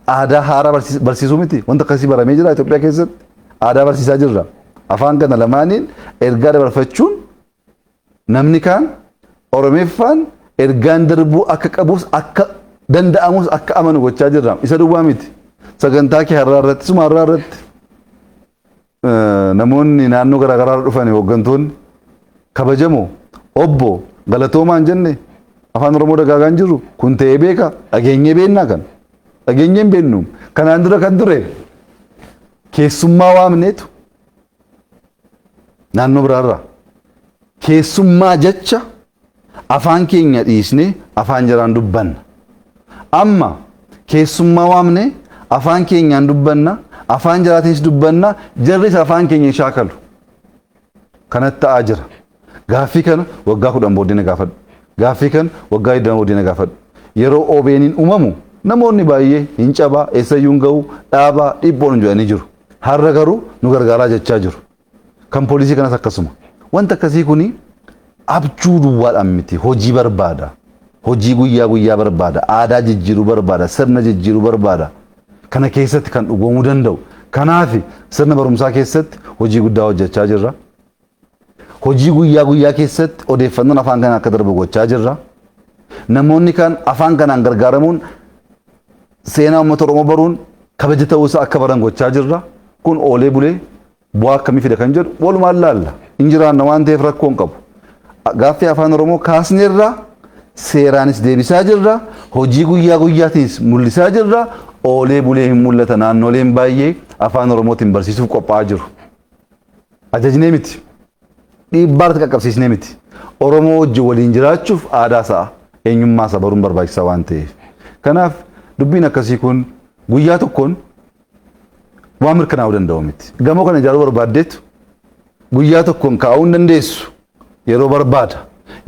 aadaa haaraa barsiisuu miti. Wanta akkasii baramee jira Itoophiyaa keessatti. Aadaa barsiisaa jirra. Afaan kana lamaaniin ergaa dabarfachuun namni kaan Oromeeffaan ergaan darbuu akka qabuus akka danda'amus akka amanu gochaa jirra. Isa duwwaa miti. Sagantaa kee har'aa irratti suma har'aa irratti namoonni naannoo garaagaraa dhufan hooggantoonni kabajamoo obbo galatoomaan jenne afaan Oromoo dagaagaan jiru kun ta'ee beeka dhageenyee beennaa kan dhageenyeen beennu kanaan dura kan ture keessummaa waamneetu naannoo biraarraa keessummaa jecha afaan keenya dhiisnee afaan jaraan dubbanna. Amma keessummaa waamnee afaan keenyaan dubbanna afaan jaraatiinis dubbanna jarris afaan keenya shaakalu. Kanatti ta'aa jira. Gaaffii kana waggaa 10 booddee na gaafadhu. Gaaffii kana waggaa 20 booddee na gaafadhu. Yeroo OBN'n uumamu namoonni baay'ee hin cabaa eessayyuu ga'u dhaabaa dhibboon jedhanii jiru. Har'a garuu nu gargaaraa jechaa jiru. Kan poolisii kanas akkasuma. Wanta akkasii kuni abjuu duwwaadhaan miti hojii barbaada. Hojii guyyaa barbaada. Aadaa jijjiiruu barbaada. Sirna jijjiiruu barbaada. Kana keessatti kan dhugoomuu danda'u. Kanaaf sirna barumsaa keessatti hojii guddaa hojjechaa jirra. Hojii guyyaa keessatti odeeffannoon afaan kanaan akka darbu gochaa jirra. Namoonni kan afaan kanaan gargaaramuun seenaa uummata Oromoo baruun kabaja ta'uusaa akka baran gochaa jirra. Kun oolee bulee bu'aa akkamii fida kan jedhu walumaan laalla. Injiraanna waan ta'eef rakkoo hin qabu. Gaaffii afaan Oromoo kaasneerraa seeraanis deebisaa jirra. Hojii guyyaatiinis mul'isaa jirra. Oolee bulee hin mul'ata naannoleen baay'ee afaan Oromootiin barsiisuuf qophaa'aa jiru. Ajajnee miti. Dhiibbaarratti qaqqabsiisnee miti. Oromoo wajjin waliin jiraachuuf aadaa isaa eenyummaa isaa baruun barbaachisaa waan ta'eef. Kanaaf dubbiin akkasii kun guyyaa tokkoon waan mirkanaa'uu danda'u miti. Gamoo kana ijaaruu barbaaddeetu guyyaa tokkoon kaa'uu hin dandeessu yeroo barbaada.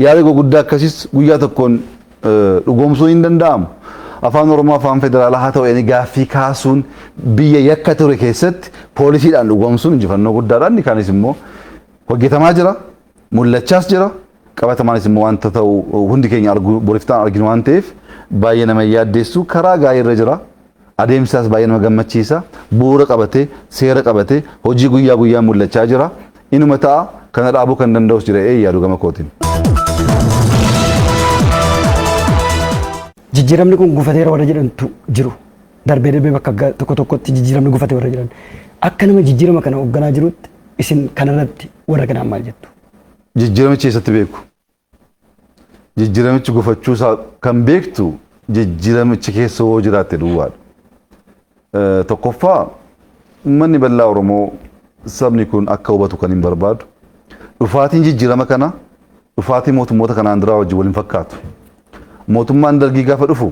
Yaada gurguddaa akkasiis guyyaa tokkoon dhugoomsuu hin danda'amu. Afaan Oromoo afaan federaalaa haa ta'u gaaffii kaasuun biyya yakka ture keessatti poolisiidhaan dhugoomsuun injifannoo guddaadha. Inni kaanis immoo hojjetamaa jira, mul'achaas jira. Qabatamaanis immoo wanta ta'u hundi keenya boriftaan arginu waan ta'eef baay'ee nama yaaddeessu karaa gaarii irra jira. Adeemsaas baay'ee nama gammachiisa. Bu'uura qabatee, seera qabatee hojii guyyaa guyyaa mul'achaa jira. Inuma ta'a kana dhaabuu kan danda'us jira yaadu gama kootiin. Jijjiiramni kun gufateera warra jedhantu jiru. Darbee darbee bakka tokko tokkotti jijjiiramni gufate warra jedhan. Akka nama jijjiirama kana hoogganaa jirutti isin kanarratti warra kanaan maal jettu? Jijjiiramichi eessatti beeku? Jijjiiramichi gufachuusaa kan beektu jijjiiramichi keessa hoo jiraatte duwwaadha. Tokkoffaa uummanni bal'aa Oromoo sabni kun akka hubatu kan hin barbaadu. Dhufaatiin jijjiirama kana dhufaatii mootummoota kanaan duraa wajjin waliin fakkaatu. Mootummaan Dargii gaafa dhufu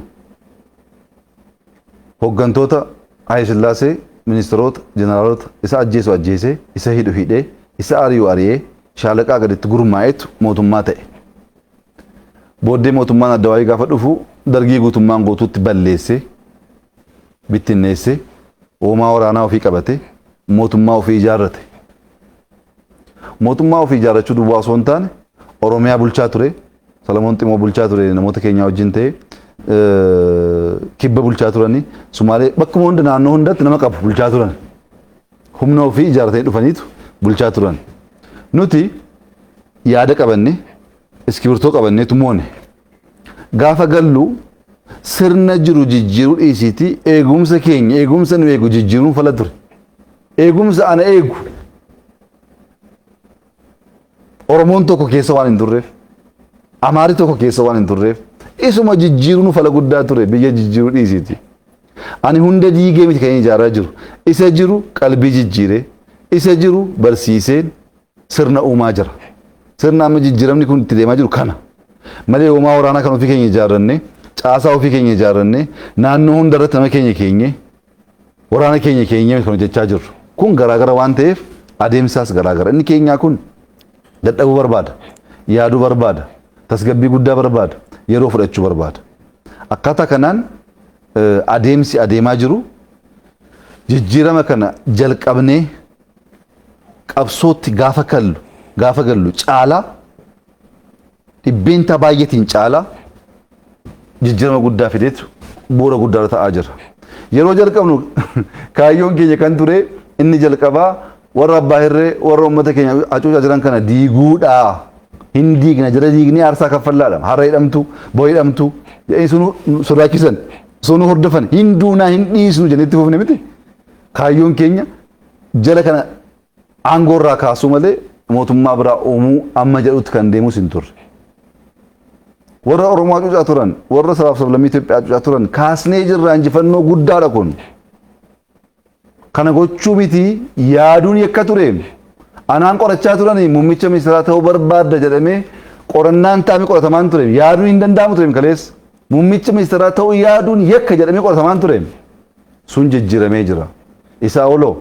hooggantoota Haayile Sillaasee, ministeerota, jeneraalota isa ajjeesu ajjeesee, isa hidhu hidhee, isa ari'u ari'ee shaalaqaa gaditti gurmaa'etu mootummaa ta'e. Booddee mootummaan Addawaayii gaafa dhufu Dargii guutummaan guutuutti balleessee, bittinneessee, hoomaa waraanaa ofii qabatee, mootummaa ofii ijaarrate. Mootummaa ofii ijaarrachuu duwwaa osoo hin taane Oromiyaa bulchaa ture. Salamoon Ximoo bulchaa ture namoota keenya wajjin ta'e kibba bulchaa turani Sumaalee bakkuma hunda naannoo hundatti nama qabu bulchaa turan. Humna ofii ijaarratanii dhufaniitu bulchaa turan. Nuti yaada qabanne iskibirtoo qabannee tumoone. Gaafa gallu sirna jiru jijjiiruu dhiisiitii eegumsa keenya eegumsa nu eegu jijjiiruun fala ture. Eegumsa ana eegu Oromoon tokko keessa waan hin turreef. Amaari tokko keessa waan hin turreef isuma jijjiiruun fala guddaa ture biyya jijjiiruu dhiisiiti. Ani hunda diigee miti kan ijaaraa jiru. Isa jiru qalbii jijjiiree, isa jiru barsiiseen sirna uumaa jira. Sirna amma jijjiiramni kun itti deemaa jiru kana. Malee hoomaa waraanaa kan ofii keenya ijaarranne, caasaa ofii keenya ijaarranne, naannoo hunda irratti nama keenya keenye, waraana keenya keenye kan hojjechaa jirru. Kun garaagara waan ta'eef adeemsaas garaagara. Inni keenyaa kun dadhabuu barbaada, yaaduu barbaada. Tasgabbii guddaa barbaada. Yeroo fudhachuu barbaada. Akkaataa kanaan adeemsi adeemaa jiru jijjiirama kana jalqabnee qabsootti gaafa gallu caalaa dhibbeentaa baay'eetiin caalaa jijjiirama guddaa fideetu bu'uura guddaa ta'aa jira. Yeroo jalqabnu kaayyoon keenya kan ture inni jalqabaa warra abbaa hirree warra uummata keenya hacuucaa jiran kana diiguudhaa. Hindi gina jara diigni aarsaa kaffallaadha. Harra hidhamtu, boo hidhamtu, sunu sodaachisan, sunu hordofan, hinduunaa hin dhiisnu jennetti fufne miti. Kaayyoon keenya jala kana aangoo irraa kaasuu malee mootummaa biraa uumuu amma jedhutti kan deemus hin turre. Warra Oromoo hacuucaa turan, warra sabaaf sablammii Itoophiyaa hacuucaa turan kaasnee jirraa injifannoo guddaadha kun. Kana gochuu miti yaaduun yakka ture. Anaan qorachaa turanii muummicha ministeeraa ta'uu barbaadda jedhamee qorannaan taa'amee qoratamaan ture. Yaaduun hin danda'amu ture kaleessa. Muummicha ministeeraa ta'uu yaaduun yakka jedhamee qoratamaan ture. Sun jijjiiramee jira. Isaa oloo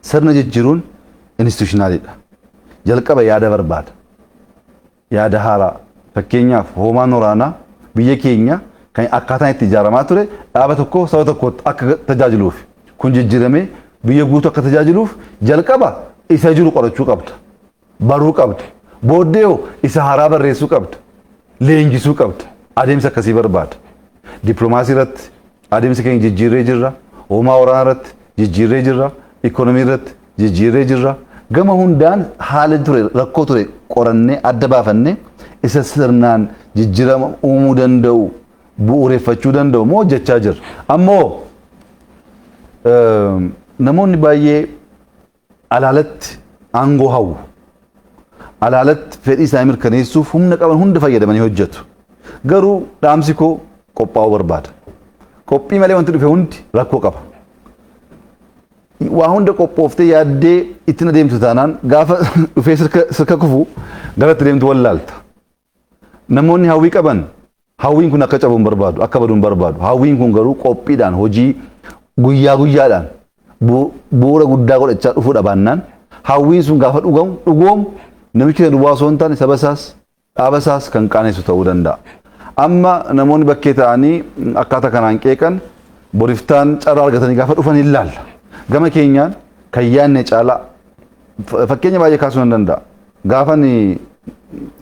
sirna jijjiiruun instituushinaaliidha. Jalqaba yaada barbaada. Yaada haaraa. Fakkeenyaaf hoomaan waraanaa biyya keenya kan akkaataan itti ijaaramaa ture dhaaba tokko saba tokko akka tajaajiluuf. Kun jijjiiramee biyya guutuu akka tajaajiluuf jalqaba isa jiru qorachuu qabda. Baruu qabda. Booddee isa haaraa barreessuu qabda. Leenjisuu qabda. Adeemsa akkasii barbaada. Dippiloomaasii irratti adeemsa keenya jijjiirree jirra. Hoomaa waraanaa irratti jijjiirree jirra. Ikoonomii irratti jijjiirree jirra. Gama hundaan haala ture rakkoo ture qorannee adda baafannee isa sirnaan jijjiirama uumuu danda'u bu'uureffachuu danda'u moo hojjechaa jirra. Ammoo namoonni baay'ee alaalatti aangoo hawwu. Alaalatti fedhii isaa mirkaneessuuf humna qaban hunda fayyadamanii hojjetu. Garuu dhaamsi koo qophaa'uu barbaada. Qophii malee wanti dhufe hundi rakkoo qaba. Waa hunda qophooftee yaaddee ittiin adeemtu taanaan gaafa dhufee sirka kufu garatti deemtu wallaalta. Namoonni hawwii qaban hawwiin kun akka cabu hin barbaadu, akka badu hin barbaadu. Hawwiin kun garuu qophiidhaan hojii guyyaa guyyaadhaan bu'uura guddaa godhachaa dhufuudha baannaan hawwiin sun gaafa dhugoom namichi kan duwwaa osoo hin taane saba isaas dhaaba isaas kan qaanessu ta'uu danda'a. Amma namoonni bakkee ta'anii akkaataa kanaan qeeqan boriftaan carraa argatanii gaafa dhufan ilaalla. Gama keenyaan kan yaadne caalaa fakkeenya baay'ee kaasuu nan danda'a. Gaafa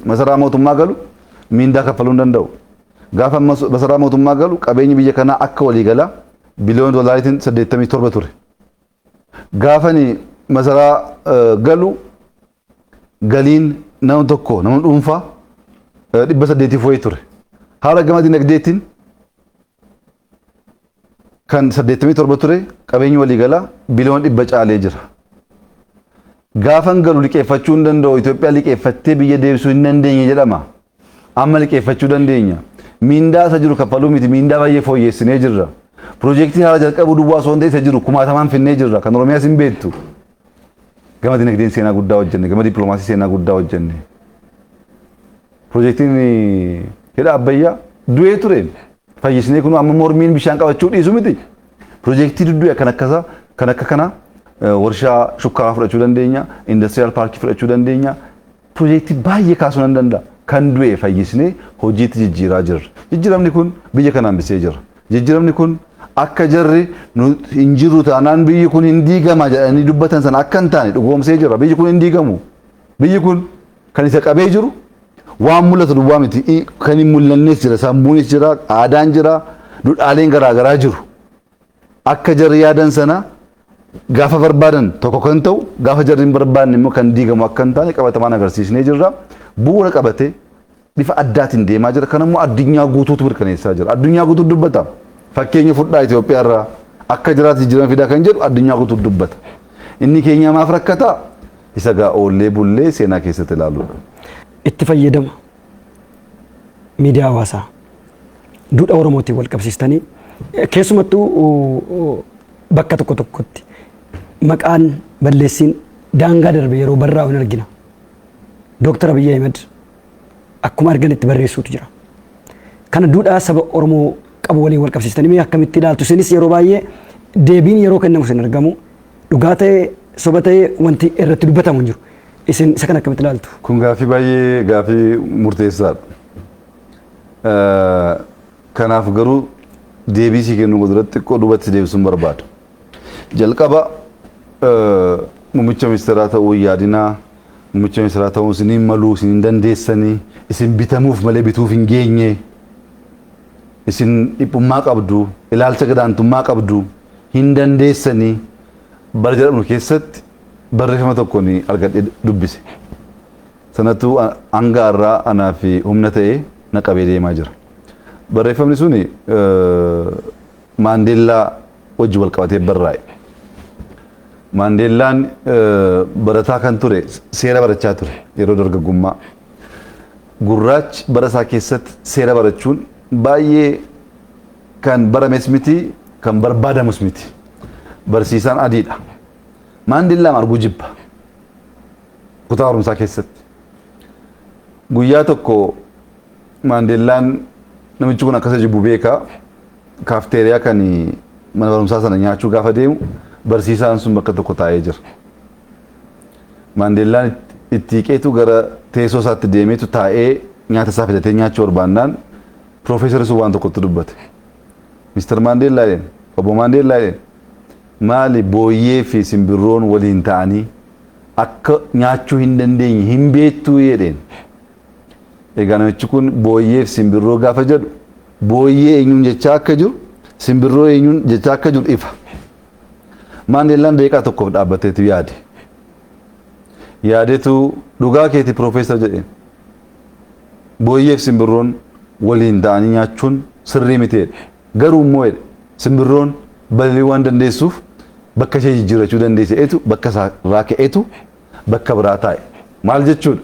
masaraa mootummaa galu miindaa kaffaluu hin danda'u. Gaafa masaraa mootummaa galu qabeenyi biyya kanaa akka waliigalaa biliyoona doolaariitiin 87 ture. Gaafa masaraa galu galiin nama tokko nama dhuunfaa 800 fo'ee ture. Haala gama dinagdeetiin kan 87 ture qabeenyi waliigalaa biliyoona 100 caalee jira. Gaafan galu liqeeffachuu hin danda'u Itoophiyaa liqeeffattee biyya deebisuu hin dandeenye jedhama. Amma liqeeffachuu dandeenya. Miindaa isa jiru kaffaluu miti miindaa baay'ee fooyyessinee jirra. Piroojeektii haala jalqabuu duwwaa osoo hin ta'e isa jiru 1000 finnee jirra kan Oromiyaas hin beektu. Gama dinagdeen seenaa guddaa hojjenne gama dippiloomaasii seenaa guddaa hojjenne. Piroojeektiin hidha abbayyaa du'ee ture. Fayyisnee kun amma mormiin bishaan qabachuu dhiisu miti. Piroojeektii dudduu kan akka kana warshaa shukkaaraa fudhachuu dandeenya, indastiriyaal paarkii fudhachuu dandeenya. Piroojeektii baay'ee kaasuu nan danda'a. Kan du'e fayyisnee hojiitti jijjiiraa jirra. Jijjiiramni kun biyya kana hambisee jira. Jijjiiramni kun akka jarri hin jiru taanaan biyyi kun hin diigama jedhanii dubbatan sana akka hin taane dhugoomsee jira. Biyyi kun hin diigamu. Biyyi kun kan isa qabee jiru waan mul'atu duwwaa miti. Kan hin mul'annes jira, sammuunis jira, aadaan jira, duudhaaleen garaagaraa jiru. Akka jarri yaadan sana gaafa barbaadan tokko kan ta'u gaafa jarri hin barbaanne immoo kan diigamu akka hin taane qabatamaan agarsiisnee jirra. Bu'uura qabatee bifa addaatiin deemaa jira. Kan immoo addunyaa guutuutu mirkaneessaa jira. Addunyaa guutuutu dubbata. Fakkeenya fudhaa Itoophiyaa irraa akka jiraatu jijjiirama fidaa kan jedhu addunyaa guutuutu dubbata. Inni keenya maaf rakkataa? Isa gaa oollee bullee seenaa keessatti ilaaluudha. Itti fayyadama miidiyaa hawaasaa duudhaa Oromootiin wal qabsiistanii keessumattuu bakka tokko tokkotti maqaan balleessiin daangaa darbe yeroo barraa'u hin argina. Dooktar Abiyyi Ahmed akkuma arganitti barreessuutu jira. Kana duudhaa saba Oromoo qabu waliin wal qabsiistanii akkamitti ilaaltu? Isinis yeroo baay'ee deebiin yeroo kennamu sin argamu dhugaa ta'ee soba ta'ee wanti irratti dubbatamu hin jiru. Isin isa kana akkamitti ilaaltu? Kun gaaffii baay'ee gaaffii murteessaadha. Kanaaf garuu deebii si kennu duratti xiqqoo duubatti deebisuun barbaada. Jalqaba muummicha ministeeraa ta'uu yaadinaa muummicha ministeeraa ta'uu isiniin maluu isiniin dandeessanii isin bitamuuf malee bituuf hin geenye isin dhiphummaa qabdu ilaalcha gadaantummaa qabdu hin dandeessanii bara jedhamu keessatti barreeffama tokko ni argadhee dubbise. Sanattuu hanga irraa anaa fi humna ta'ee na qabee deemaa jira. Barreeffamni suni Maandeellaa wajji wal qabatee barraa'e. Maandeellaan barataa kan ture seera barachaa ture yeroo dargaggummaa. Gurraachi bara isaa keessatti seera barachuun baay'ee kan barames miti kan barbaadamus miti. Barsiisaan adiidha. Maandeellaan arguu jibba. Kutaa barumsaa keessatti. Guyyaa tokko Maandeellaan namichi kun akkasa jibbu beekaa kaafteeriyaa kan mana barumsaa sana nyaachuu gaafa deemu barsiisaan sun bakka tokko taa'ee jira. Maandeellaan itti hiqeetu gara teessoo isaatti deemeetu taa'ee nyaata isaa fidatee nyaachuu barbaannaan piroofeesarri sun waan tokkotti dubbate. Mister Maandeellaa jedheen obbo Maandeellaa jedheen maali booyyee fi simbirroon waliin ta'anii akka nyaachuu hin dandeenye hin beektuu jedheen. Egaa namichi kun booyyee fi simbirroo gaafa jedhu booyyee eenyuun jechaa akka jiru simbirroo eenyuun jechaa akka jiru ifa. Maandeellaan daqiiqaa tokkoof dhaabbateetu yaade. Yaadeetu dhugaa keeti piroofeesar jedheen. Booyyee fi simbirroon waliin ta'anii nyaachuun sirrii miteedha. Garuu immoo simbirroon balali'uu waan dandeessuuf bakka ishee jijjiirrachuu dandeesseetu bakka isaa ka'eetu bakka biraa taa'e. Maal jechuudha?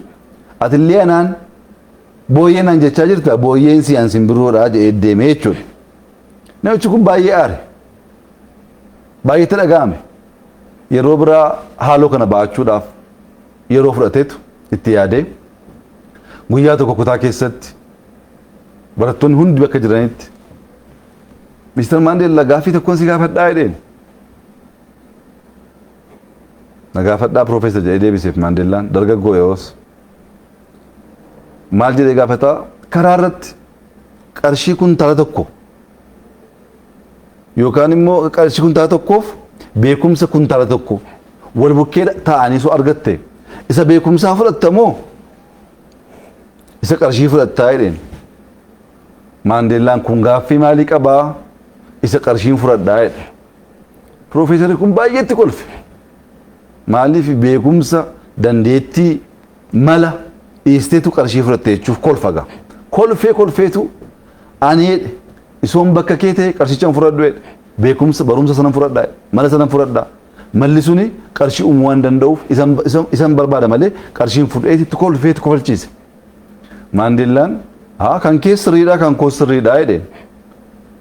Atillee anaan booyyee naan jechaa jirta booyyeen siyaan simbirroodhaa jedhee deemee jechuudha. Namichi kun baay'ee aare. Baay'eetti dhaga'ame. Yeroo biraa haaloo kana ba'achuudhaaf yeroo fudhateetu itti yaadee guyyaa tokko kutaa keessatti barattoonni hundi bakka jiranitti Mister Maandeellaa gaaffii tokkoon si gaafadhaa jedheen. Nagaafadhaa Profeesar jedhee deebiseef Maandeellaan dargaggoo yoos. Maal jedhee gaafataa karaa irratti qarshii kuntaala tokko yookaan immoo qarshii kuntaala tokkoof beekumsa kuntaala tokko wal bukkee taa'anii soo argatte isa beekumsaa fudhattamoo isa qarshii fudhattaa jedheen. Maandeellaan kun gaaffii maalii qabaa isa qarshiin fudhadhaa jedhe. Profeesarri kun baay'eetti kolfe. Maaliif beekumsa dandeettii mala dhiisteetu qarshii fudhatte jechuuf kolfaga. Kolfeetu ani jedhe isoon bakka kee ta'e qarshicha fudhadhu jedhe. Beekumsa barumsa sanan fudhadhaa mala sanan fudhadhaa. Malli suni qarshii uumuu waan danda'uuf isan barbaada malee qarshiin fudheetitti kolfeetu kofalchiise. Maandeellaan kan kee sirriidhaa kan koo sirriidhaa jedhe.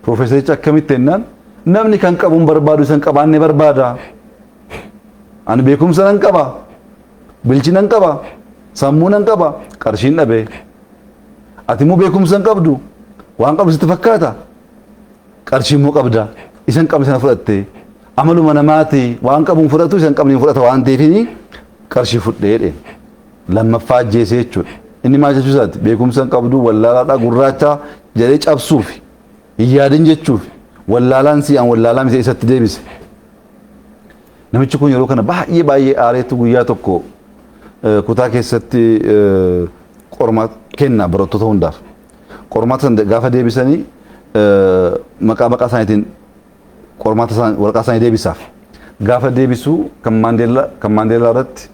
Profeesarichi akkamitti jennaan namni kan qabuun barbaadu isan qabaanne barbaada. Ani beekumsa nan qaba, bilchi nan qaba, sammuu nan qaba, qarshiin dhabee. Ati immoo beekumsa hin qabdu, waan qabdu sitti fakkaata. Qarshii immoo qabda, isan qabne sana fudhatte. Amaluma namaati waan qabuun fudhatu isan qabne fudhata waan ta'eef qarshii fudhee jedhe. Lammaffaa ajjeesee jechuudha. Inni maal jechuu isaati beekumsa hin qabdu wallaalaadhaa gurraacha jedhee cabsuuf hin yaadin jechuuf wallaalaan si'aan wallaalaan isatti deebise. Namichi kun yeroo kana baay'ee aareetu guyyaa tokko kutaa keessatti qormaata kenna barattoota hundaaf. Qormaata sana gaafa deebisanii maqaa isaaniitiin qormaata waraqaa isaanii deebisaaf. Gaafa deebisuu kan Maandeellaa irratti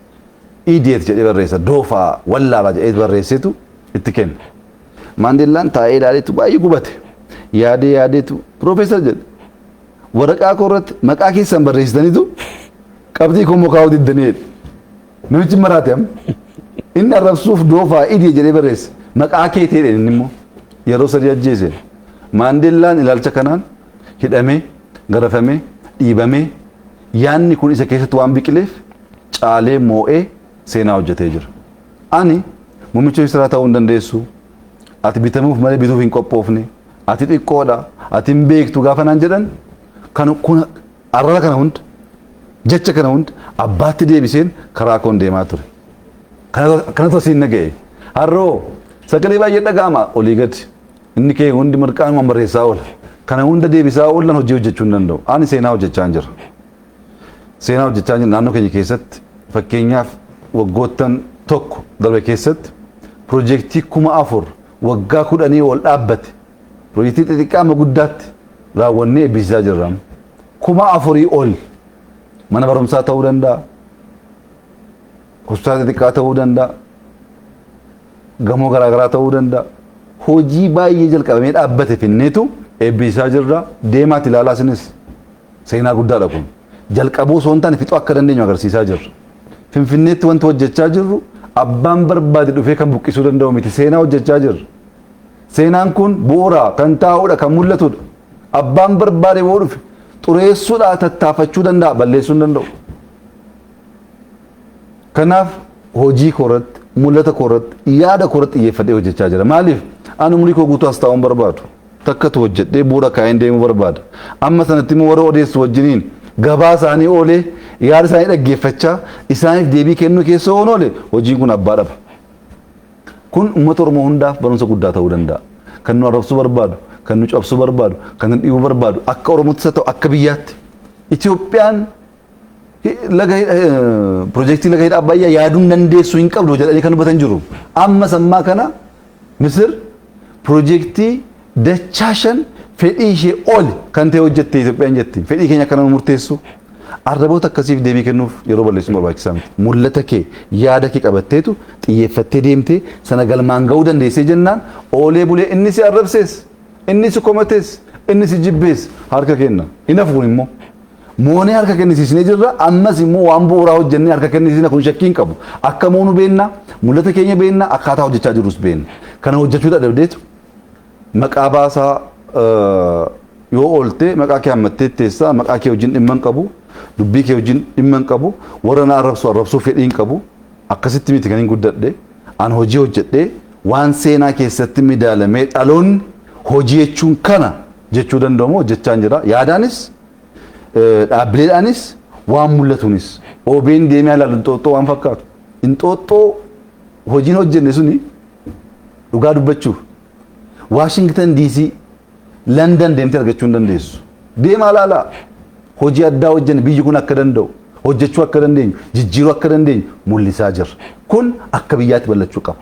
idiyeet jedhee barreessa doofaa wallaalaa jedhee barreesseetu itti kenna. Maandeellaan taa'ee ilaaleetu baay'ee gubate. Yaadeetu Profeesar jedhe waraqaa koo irratti maqaa keessan barreessitaniitu qabxii koo mukaa diddanii jedhe. Namichi maraate inni arrabsuuf doofaa idiyee jedhee barreesse maqaa kee ta'e inni immoo yeroo sadii ajjeese. Maandeellaan ilaalcha kanaan hidhamee garafamee dhiibamee yaanni kun isa keessatti waan biqileef caalee moo'ee seenaa hojjetee jira. Ani muummicha ministeeraa ta'uu hin dandeessu. Ati bitamuuf malee bituuf hin qophoofne. Ati xiqqoodha. Ati hin beektu gaafa naan jedhan kun arrara kana hunda jecha kana hunda abbaatti deebiseen karaa koon deemaa ture. Kanatu asiin naga'e. Harroo sagalee baay'ee dhaga'ama olii gadi. Inni kee hundi mirqaanuma barreessaa oola. Kana hunda deebisaa oolan hojii hojjechuu hin danda'u. Ani seenaa hojjechaa jira. Seenaa hojjechaa jira naannoo keenya keessatti fakkeenyaaf waggoottan tokko darbe keessatti piroojeektii 4,000 waggaa 10 ol dhaabbate. Piroojeektii xixiqqaa amma guddaatti raawwannee eebbisaa jirra. 4,000 ol mana barumsaa ta'uu danda'a. Hospitaala xixiqqaa ta'uu danda'a. Gamoo garaagaraa ta'uu danda'a. Hojii baay'ee jalqabamee dhaabbate finneetu eebbisaa jirra. Deemaatti ilaalaa isinis seenaa guddaadha kun. Jalqabuu osoo hin taane fixuu akka dandeenyu agarsiisaa jirra. Finfinneetti wanti hojjechaa jirru abbaan barbaade dhufee kan buqqisuu danda'u miti seenaa hojjechaa jirra. Seenaan kun bu'uura kan taa'udha kan mul'atudha. Abbaan barbaade boo dhufe xureessuudhaa tattaafachuu danda'a balleessuu hin danda'u. Kanaaf hojii koorratti mul'ata koorratti yaada koorratti xiyyeeffadhee hojjechaa jira. Maaliif ani umurii koo guutuu as taa'uun barbaadu. Takkatu hojjedhee bu'uura kaa'een deemuu barbaada. Amma sanatti immoo warra odeessu wajjiniin gabaa isaanii oolee yaada isaanii dhaggeeffachaa isaaniif deebii kennuu keessa oole hojiin kun abbaa dhaba. Kun uummata Oromoo hundaaf barumsa guddaa ta'uu danda'a. Kan nu arrabsuu barbaadu, kan nu cabsuu barbaadu, kan nu dhiibuu barbaadu akka Oromootti ta'u akka biyyaatti. Itoophiyaan piroojeektii laga hidha Abbayyaa yaaduun dandeessuu hin qabdu jedhanii kan dubbatan jiru. Amma sammaa kana Misir piroojeektii dachaa 5 fedhii ishee ol kan ta'e hojjette Itoophiyaan jetti. Fedhii keenya akka nama murteessu arraboota akkasiif deebii kennuuf yeroo balleessuun barbaachisaa miti. Mul'ata kee yaada kee qabatteetu xiyyeeffattee deemtee sana galmaan ga'uu dandeessee jennaan oolee bulee inni si arrabsees inni si komatees inni si jibbees harka kenna. Inaaf kun immoo moonee harka kennisiisnee jirra ammas immoo waan bu'uuraa hojjennee harka kennisiisna kun shakkii hin qabu. Akka moonu beenna mul'ata keenya beenna akkaataa hojjechaa jirus beenna. Kana hojjechuu dadhabdeetu maqaa baasaa yoo oolte maqaa kee hammattee teessaa maqaa kee wajjin dhimma hin qabu. Dubbii kee wajjin dhimma hin qabu warra na arrabsuu fedhii hin qabu akkasitti miti kan hin guddadhe an hojii hojjedhee waan seenaa keessatti midaalamee dhaloonni hojii jechuun kana jechuu danda'amu hojjechaa jira yaadaanis dhaabbileedhaanis waan mul'atuunis OBN deemee ilaalu inxooxxoo waan fakkaatu inxooxxoo hojiin hojjenne suni dhugaa dubbachuuf Washington DC London deemtee argachuu hin dandeessu. Deemaa ilaalaa hojii addaa hojjenne biyyi kun akka danda'u hojjechuu akka dandeenyu jijjiiruu akka dandeenyu mul'isaa jirra. Kun akka biyyaatti bal'achuu qaba.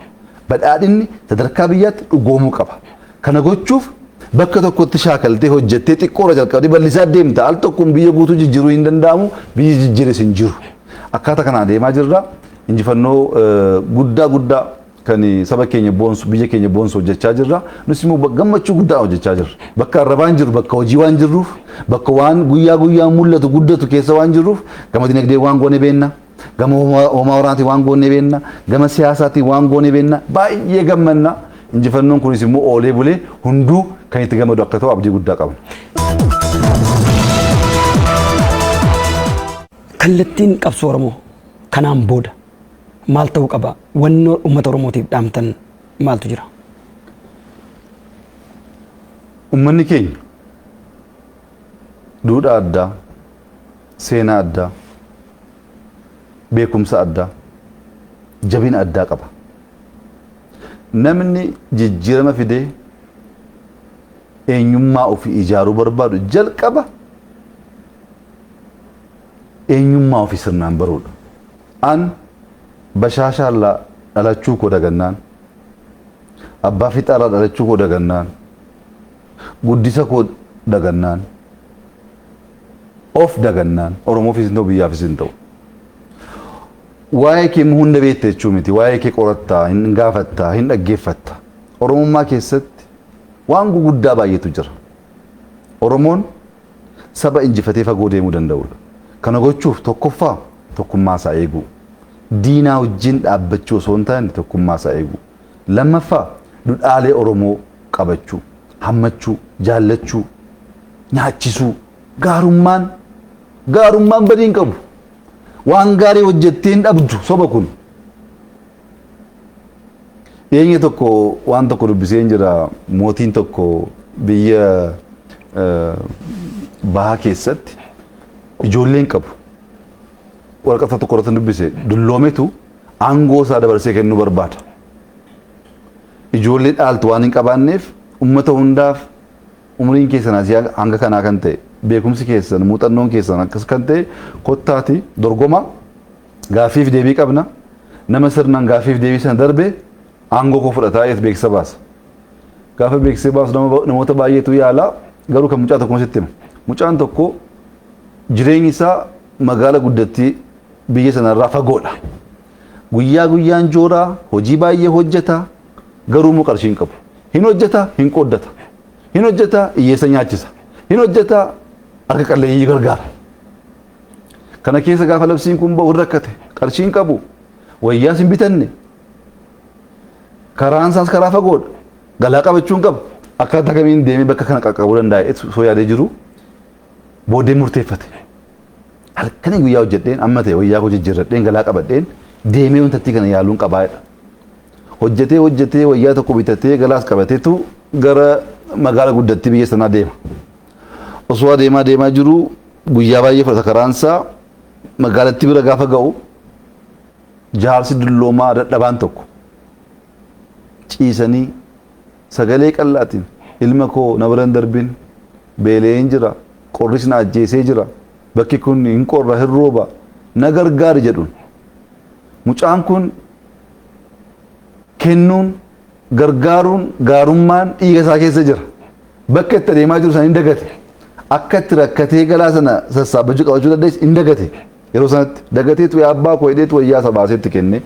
Badhaadhinni sadarkaa biyyaatti dhugoomuu qaba. Kana gochuuf bakka tokkotti shaakaltee hojjettee xiqqoora jalqabdee bal'isaa deemta. Al tokkoon biyya guutuu jijjiiruu hin danda'amu biyyi jijjiires hin jiru. Akkaataa kanaan deemaa jirra. Injifannoo guddaa kan saba keenya boonsu biyya keenya boonsu hojjechaa jirra. Nus immoo gammachuu guddaa hojjechaa jirra. Bakka arrabaan jiru bakka hojii waan jirruuf bakka waan guyyaa mul'atu guddatu keessa waan jirruuf gama dinagdee waan goone beenna. Gama homaa waraanaatiin waan goone beenna. Gama siyaasaatiin waan goone beenna. Baay'ee gammanna. Injifannoon kunis immoo oolee bulee hunduu kan itti gammadu akka ta'u abdii guddaa qabna. Kallattiin qabsoo Oromoo kanaan booda maal ta'uu qaba? Wanni uummata Oromootiif dhaamtan maaltu jira? Uummanni keenya duudhaa addaa, seenaa addaa, beekumsa addaa, jabina addaa qaba. Namni jijjiirama fidee eenyummaa ofii ijaaruu barbaadu jalqaba eenyummaa ofii sirnaan baruudha. An bashaashaallaa dhalachuu koo dagannaan, abbaa fixaarraa dhalachuu koo dagannaan, guddisa koo dagannaan, of dagannaan, Oromoofis hin ta'u biyyaafis hin ta'u. Waa'ee kee hunda beekte jechuu miti. Waa'ee kee qorattaa, hin gaafattaa, hin dhaggeeffattaa. Oromummaa keessatti waan guguddaa baay'eetu jira. Oromoon saba injifatee fagoo deemuu danda'udha. Kana gochuuf tokkoffaa tokkummaa isaa eeguu. Diinaa wajjin dhaabbachuu osoo hin taane tokkummaa isaa eeguu. Lammaffaa duudhaalee Oromoo qabachuu, hammachuu, jaallachuu, nyaachisuu. Gaarummaan badiin qabu. Waan gaarii hojjettee hin dhabdu soba kun. Dhiyeenya tokko waan tokko dubbiseen jira. Mootiin tokko biyya bahaa keessatti ijoolleen qabu. Waraqata tokko irratti dubbise dulloometu aangoo isaa dabarsee kennuu barbaada. Ijoollee dhaaltu waan hin qabaanneef uummata hundaaf umriin keessan asii hanga kanaa kan ta'e beekumsi keessan muuxannoon keessan akkas kan ta'e kottaati dorgoma gaaffiif deebii qabna. Nama sirnaan gaaffiif deebii sana darbe aangoo koo fudhataa jedhee beeksisa baasa. Gaafa beeksisa baasu namoota baay'eetu yaala garuu kan mucaa tokko sitti hima. Mucaan tokko jireenyi isaa magaala guddattii biyya sanarraa fagoodha. Guyyaa guyyaan jooraa hojii baay'ee hojjeta garuu immoo qarshii hin qabu. Hin hojjeta hin qooddata. Hin hojjeta hiyyeessa nyaachisa. Hin hojjeta harka qalleeyyii gargaara. Kana keessa gaafa labsiin kun ba'u rakkate qarshii hin qabu. Wayyaas hin bitanne. Karaan isaas karaa fagoodha. Galaa qabachuu hin qabu. Akkaataa kamiin deemee bakka kana qaqqabuu danda'a soo yaadee jiru booddee murteeffate. Halkanii guyyaa hojjedheen amma ta'e wayyaa koo jijjiirradheen galaa qabadheen deemee wantattii kana yaaluun qabaadha. Hojjetee wayyaa tokko bitatee galaas qabateetu gara magaala guddattii biyya sanaa deema. Osoo deemaa jiru guyyaa baay'ee fudhata karaansaa magaalattii bira gaafa ga'u jaarsi dulloomaa dadhabaan tokko ciisanii sagalee qallaatiin ilma koo na biran darbin beela'een jira qorris na ajjeesee jira bakki kun hin qorra hin rooba na gargaari jedhuun. Mucaan kun kennuun gargaaruun gaarummaan dhiiga isaa keessa jira. Bakka itti adeemaa jiru sana hin dagate. Akka itti rakkatee galaa sana sassaabachuu qabachuu dandeessu hin dagate. Yeroo sanatti dagateetu yaa abbaa koo hidheetu wayyaa isa baasee itti kenne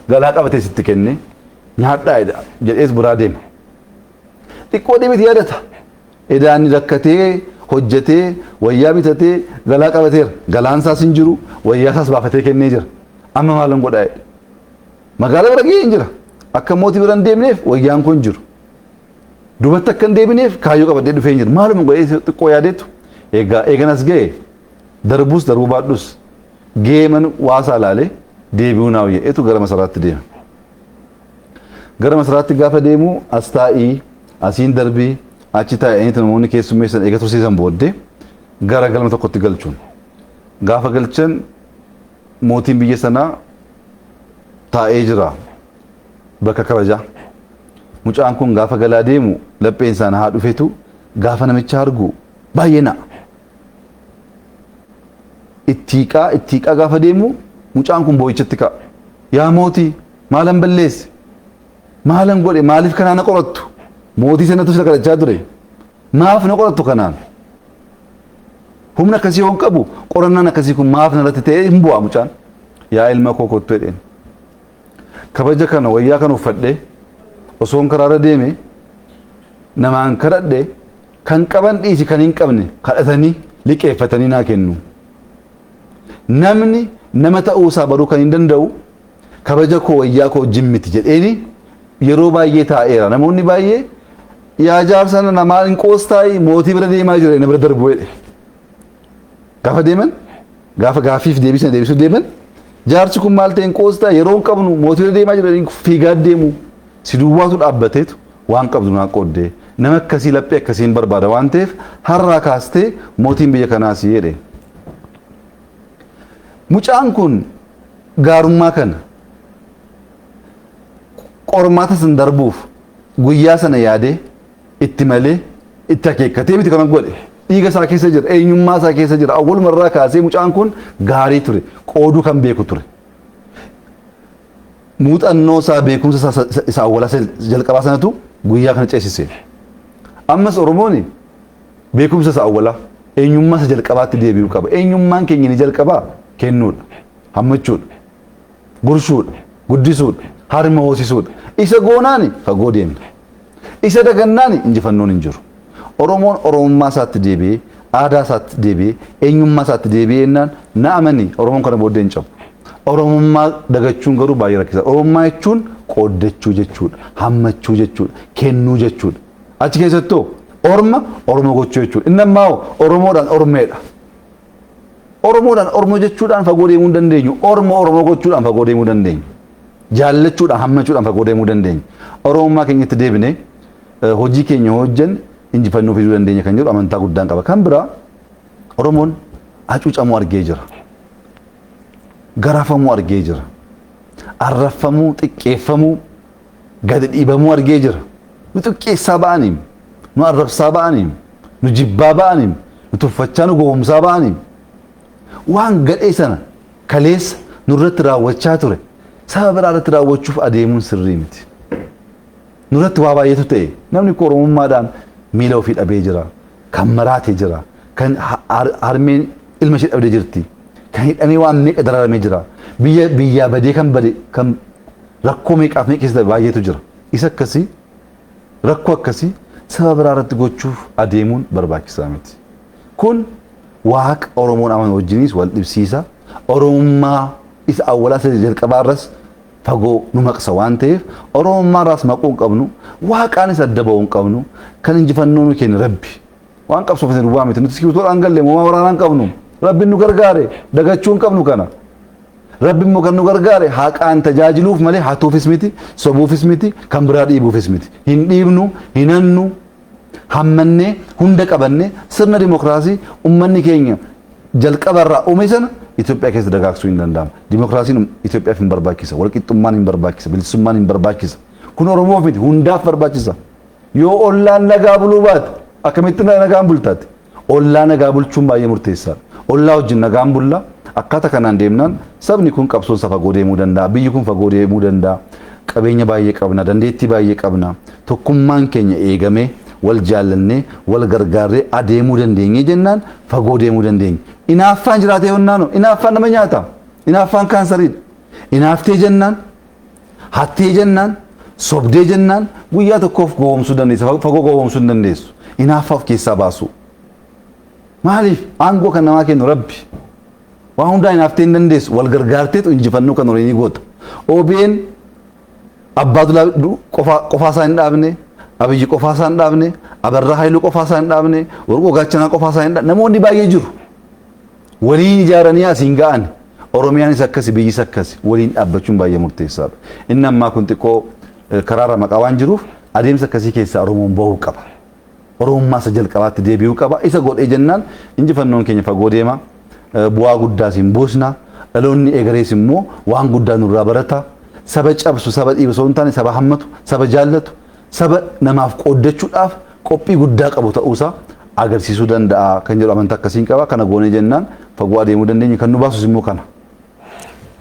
galaa qabatee itti kenne nyaadhaa jedhees biraa deema. Xiqqoo dhibiti yaadata. Edaan rakkatee hojjetee wayyaa bitatee galaa qabateera. Galaan isaas hin jiru wayyaa isaas baafatee kennee jira. Amma maalan godhaa jedhe. Magaalaa bira gahee hin jira. Akka mootii bira hin deemneef wayyaan kun jiru. Dubatti akka hin deebineef kaayyoo qabadhee dhufee hin jiru. Maaluma godhee xiqqoo yaadeetu eeganas ga'e darbuus darbuu baadhus gahee man waasaa laalee deebi'uu naa jedheetu gara masaraatti deema. Gara masaraatti gaafa deemu as taa'ii asiin darbii achi taa'anii namoonni keessummeessan eega tursiisan booddee gara galma tokkotti galchuun. gaafa galchan mootiin biyya sanaa taa'ee jira bakka kabajaa. Mucaan kun gaafa galaa deemu lapheen isaa haa dhufetu gaafa namicha argu baay'ee na'a. Ittiiqaa gaafa deemu mucaan kun boo'ichatti ka'a. Yaa mootii maalan balleesse? Maalan godhe? Maaliif kanaan na qorattu? Mootii sanatu isa kadhachaa ture. Maaf na qorattu kanaan? Humna akkasii hoon qabu qorannaan akkasii kun maaf narratti ta'ee hin bu'aa mucaan. Yaa ilma koo kottu jedheen. Kabaja kana wayyaa kan uffadhee osoon karaarra deeme namaan kadhadhe kan qaban dhiisi kan hin qabne kadhatanii liqeeffatanii naa kennu. Namni nama ta'uu isaa baruu kan hin danda'u kabaja koo wayyaa koo jimmiti jedheeni yeroo baay'ee taa'eera. Namoonni baay'ee yaa jaarsa namaa hin qoostaayi mootii bira deemaa jira inni bira darbu jedhe. Gaafa deeman gaafa gaaffiif deebisuu deeman jaarsi kun maal ta'e hin qoostaa yeroo hin qabnu mootii bira deemaa jira fiigaa deemu. Si duwwaatu dhaabbateetu waan qabdu naa qooddee nama akkasii laphee akkasiin barbaada waan ta'eef har'aa kaastee mootiin biyya kanaas jedhe. Mucaan kun gaarummaa kana qormaata san darbuuf guyyaa sana yaadee itti malee itti akeekkatee miti kan godhe dhiiga isaa keessa jira eenyummaa isaa keessa jira awwalumarraa kaasee mucaan kun gaarii ture qooduu kan beeku ture. Muuxannoo isaa beekumsa isaa awwalaa jalqabaa sanatu guyyaa kana ceesise. Ammas Oromoon beekumsa isaa awwalaa eenyummaa isa jalqabaatti deebi'uu qaba. Eenyummaan keenya ni jalqabaa kennuudha, hammachuudha, gurshuudha, guddisuudha, harma hoosisuudha. Isa goonaani fagoo deemna. Isa dagannaani injifannoon hin jiru. Oromoon Oromummaa isaatti deebi'ee, aadaa isaatti deebi'ee, eenyummaa isaatti deebi'ee jennaan na amani Oromoon kana booddee hin cabu. Oromummaa dagachuun garuu baay'ee rakkisaa. Oromummaa jechuun qooddachuu jechuudha, hammachuu jechuudha, kennuu jechuudha. Achi keessattoo orma Oromoo gochuu jechuudha. Inni ammaa Oromoodhaan Ormeedha. Oromoodhaan Oromoo jechuudhaan fagoo deemuu dandeenyu. Oromoo gochuudhaan fagoo deemuu dandeenyu. Jaallachuudhaan hammachuudhaan fagoo deemuu dandeenyu. Oromummaa keenyatti deebinee hojii keenya hojjen injifannoo fiduu dandeenya kan jedhu amantaa guddaan qaba. Kan biraa Oromoon hacuucamuu argee jira. Garaafamuu argee jira. Arrafamuu, xiqqeeffamuu, gadi dhiibamuu argee jira. Nu xiqqeessaa ba'aniim, nu arrabsaa ba'aniim, nu jibbaa ba'aniim, nu tuffachaa nu gowwomsaa ba'aniim. Waan gadhee sana kaleessa nurratti raawwachaa ture saba biraa irratti raawwachuuf adeemuun sirrii miti. Nurratti waa baay'eetu ta'e namni koo Oromummaadhaan miila ofii dhabee jira, kan maraatee jira, kan harmeen ilma ishee dhabdee jirti. Kan hidhamee waan meeqa dararamee jira. Biyyaa badee kan bade kan rakkoo meeqaaf meeqa keessa baay'eetu jira. Isa akkasii rakkoo akkasii saba biraa irratti gochuuf adeemuun barbaachisaa miti. Kun waaqa Oromoon aman wajjinis wal dhibsiisa. Oromummaa isa awwalaa isa jalqabaa irras fagoo nu maqsa waan ta'eef Oromummaa irraas maquu hin qabnu waaqaanis adda ba'uu hin qabnu kan injifannoo nu kennu Rabbi. Waan qabsoof isin duwwaa miti nuti sikiitoodhaan galle moomaa waraanaa hin qabnu. Rabbiin nu gargaare dagachuu hin qabnu kana. Rabbiin immoo kan nu gargaare haqaan tajaajiluuf malee hatuufis miti, sobuufis miti, kan biraa dhiibuufis miti. Hin dhiibnu, hin hannu, hammannee hunda qabannee sirna dimokiraasii uummanni keenya jalqabarraa uume sana Itoophiyaa keessa dagaagsuu hin danda'amu. Dimokiraasiin Itoophiyaaf hin barbaachisa, walqixxummaan hin barbaachisa, bilisummaan hin barbaachisa. Kun Oromoof miti hundaaf barbaachisa. Yoo ollaan nagaa buluu baate akkamitti nagaan bultaati? Ollaa nagaa bulchuun baay'ee murteessaadha. Ollaa wajjin nagaan bulla akkaataa kanaan deemnaan sabni kun qabsoon isa fagoo deemuu danda'a. Biyyi kun fagoo deemuu danda'a. Qabeenya baay'ee qabna, dandeettii baay'ee qabna. Tokkummaan keenya eegamee wal jaallannee wal gargaarree adeemuu dandeenye jennaan fagoo deemuu dandeenya. Inaaffaan jiraatee honnaano inaaffaan nama nyaata. Inaaffaan kaansariidha. Inaaftee jennaan hattee jennaan sobdee jennaan guyyaa tokkoof gowwoomsuu dandeessa. Fagoo gowwoomsuu hin dandeessu. Inaaffaaf keessaa baasu. Maaliif aangoo kan namaa kennu Rabbi. Waan hundaa inaaftee hin dandeessu wal gargaarteetu injifannoo kan horii goota. OBN Abbaadulaa qofaa isaa hin dhaabne, Abiyyi qofaa isaa hin dhaabne, Abarraa Haayiluu qofaa isaa hin dhaabne, Warqoo Gaachanaa qofaa isaa hin dhaabne. Namoonni baay'ee jiru. Waliin ijaaranii asiin ga'an. Oromiyaanis akkasi biyyis akkasi waliin dhaabbachuun baay'ee murteessaadha. Inni ammaa kun xiqqoo karaarra maqaa waan jiruuf adeemsa akkasii keessaa Oromoon bahuu qaba. Oromummaa isa jalqabaatti deebi'uu qaba. Isa godhee jennaan injifannoon keenya fagoo deema. bu'aa guddaa siin buusna dhaloonni egerees immoo waan guddaa nurraa barata saba cabsu saba dhiibsoo hin taane saba hammatu saba jaallatu saba namaaf qooddachuudhaaf qophii guddaa qabu ta'uusaa agarsiisuu danda'a kan jedhu amantaa akkasiin qaba kana goonee jennaan fagoo adeemuu dandeenya kan nu baasus immoo kana.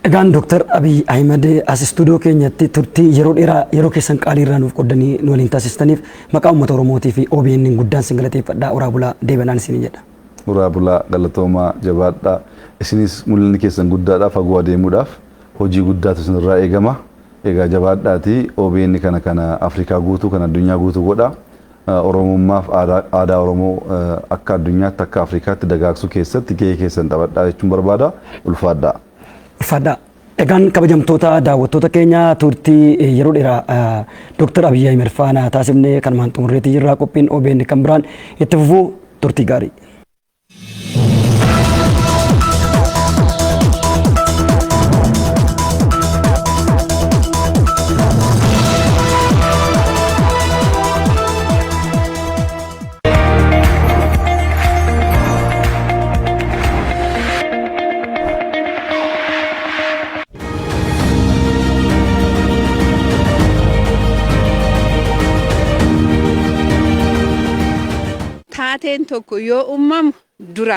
Egaan Dr. Abiy Ahmed as istuudiyoo keenyatti turtii yeroo dheeraa yeroo keessan qaalii irraa nuuf qoddanii nu waliin taasistaniif maqaa uummata Oromootii fi OBN guddaan sin galateeffadhaa uraa bulaa deebanaan isin jedha. Uraa bulaa galatoomaa jabaadhaa isinis mul'inni keessan guddaadhaa fagoo adeemuudhaaf hojii guddaatu isinirraa eegama. Egaa jabaadhaati OBN kana Afrikaa guutuu kan addunyaa guutuu godha. Oromummaaf aadaa Oromoo akka addunyaatti akka Afrikaatti dagaagsuu keessatti gahee keessan taphadhaa jechuun barbaada ulfaadhaa. Ulfaadhaa. Egaan kabajamtoota daawwattoota keenya turtii yeroo dheeraa Dr. Abiy Ahmed faana taasifnee kanumaan xumurreetii jirra qophiin OBN kan biraan itti fufuu turtii gaarii. Taateen tokko yoo uumamu dura